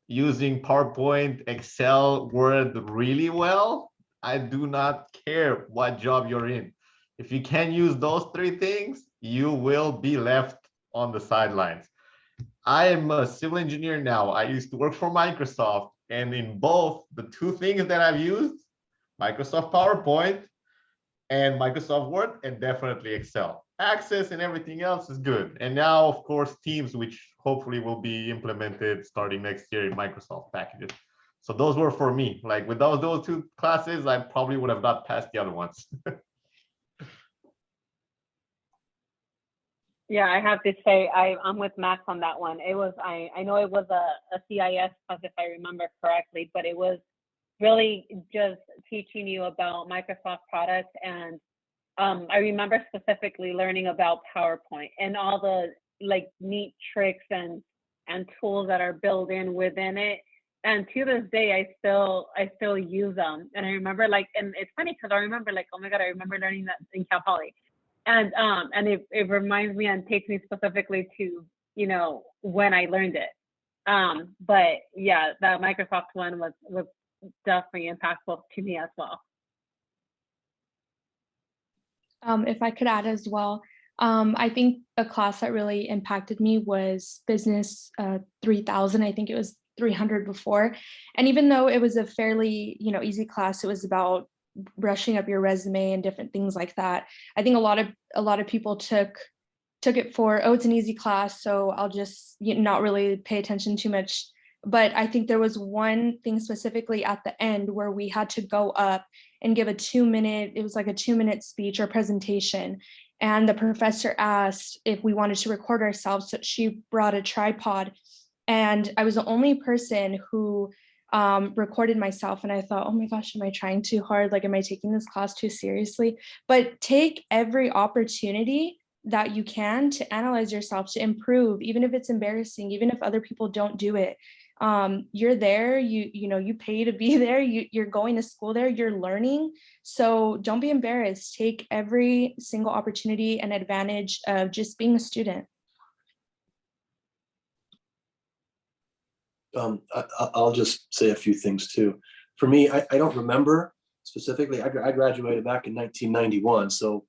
S11: using PowerPoint, Excel, Word really well. I do not care what job you're in. If you can use those three things, you will be left on the sidelines. I am a civil engineer now. I used to work for Microsoft, and in both the two things that I've used, Microsoft PowerPoint and Microsoft Word, and definitely Excel. Access and everything else is good. And now, of course, Teams, which hopefully will be implemented starting next year in Microsoft packages. So those were for me. Like with those two classes, I probably would have not passed the other ones.
S5: Yeah, I have to say I'm with Max on that one. It was I know it was a CIS class if I remember correctly, but it was really just teaching you about Microsoft products. And I remember specifically learning about PowerPoint and all the like neat tricks and tools that are built in within it. And to this day, I still use them. And I remember and it's funny because I remember oh my God, I remember learning that in Cal Poly. And it reminds me and takes me specifically to, when I learned it. But yeah, that Microsoft one was definitely impactful to me as well.
S6: If I could add as well, I think a class that really impacted me was Business 3000. I think it was 300 before. And even though it was a fairly, easy class, it was about brushing up your resume and different things like that. I think a lot of people took it for, oh, it's an easy class, so I'll just not really pay attention too much. But I think there was one thing specifically at the end where we had to go up and give a 2-minute speech or presentation. And the professor asked if we wanted to record ourselves. So she brought a tripod, and I was the only person who recorded myself. And I thought, oh my gosh, am I trying too hard? Like, am I taking this class too seriously? But take every opportunity that you can to analyze yourself, to improve, even if it's embarrassing, even if other people don't do it. You're there, you pay to be there, you're going to school there, you're learning. So don't be embarrassed. Take every single opportunity and advantage of just being a student.
S4: I'll just say a few things too. For me, I don't remember specifically, I graduated back in 1991, so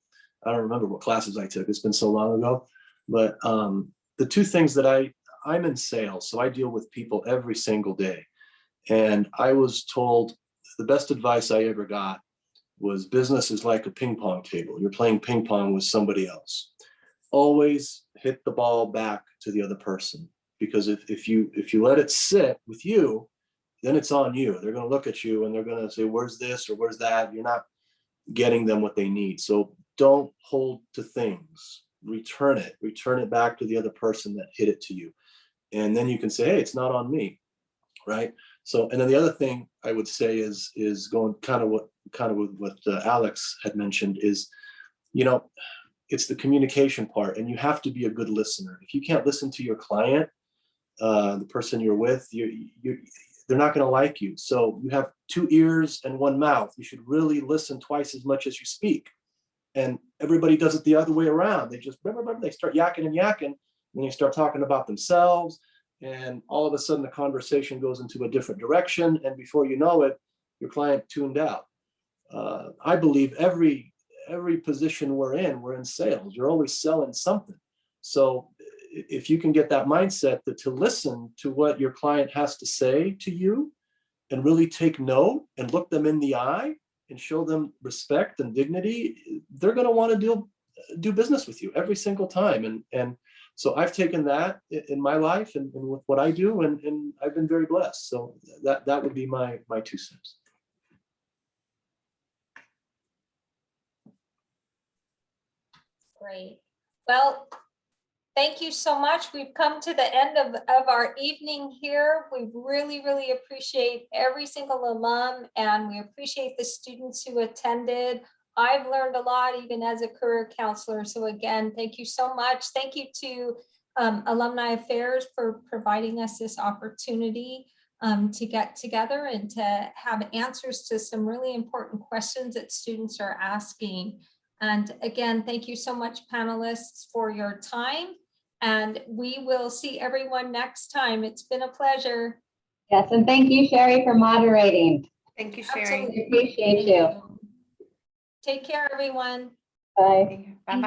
S4: I don't remember what classes I took. It's been so long ago. But the two things that I'm in sales, so I deal with people every single day. And I was told the best advice I ever got was business is like a ping pong table. You're playing ping pong with somebody else. Always hit the ball back to the other person, because if you let it sit with you, then it's on you. They're going to look at you and they're going to say, where's this or where's that? You're not getting them what they need. So don't hold to things. Return it back to the other person that hit it to you. And then you can say, hey, it's not on me, right? So, and then the other thing I would say is going kind of with what Alex had mentioned is, it's the communication part, and you have to be a good listener. If you can't listen to your client, the person you're with, they're not going to like you. So you have 2 ears and 1 mouth. You should really listen twice as much as you speak. And everybody does it the other way around. They just, they start yakking and yakking, and they start talking about themselves. And all of a sudden the conversation goes into a different direction. And before you know it, your client tuned out. I believe every position we're in sales. You're always selling something. So if you can get that mindset to listen to what your client has to say to you and really take note and look them in the eye and show them respect and dignity, they're going to want to do business with you every single time. And so I've taken that in my life and with what I do, and I've been very blessed. So that would be my 2 cents.
S1: Great. Well, thank you so much. We've come to the end of our evening here. We really, really appreciate every single alum, and we appreciate the students who attended. I've learned a lot even as a career counselor. So again, thank you so much. Thank you to Alumni Affairs for providing us this opportunity to get together and to have answers to some really important questions that students are asking. And again, thank you so much, panelists, for your time. And we will see everyone next time. It's been a pleasure.
S2: Yes, and thank you, Sherry, for moderating.
S8: Thank you, Sherry.
S1: Absolutely.
S2: Appreciate you.
S1: Take care, everyone.
S2: Bye.
S8: Bye-bye.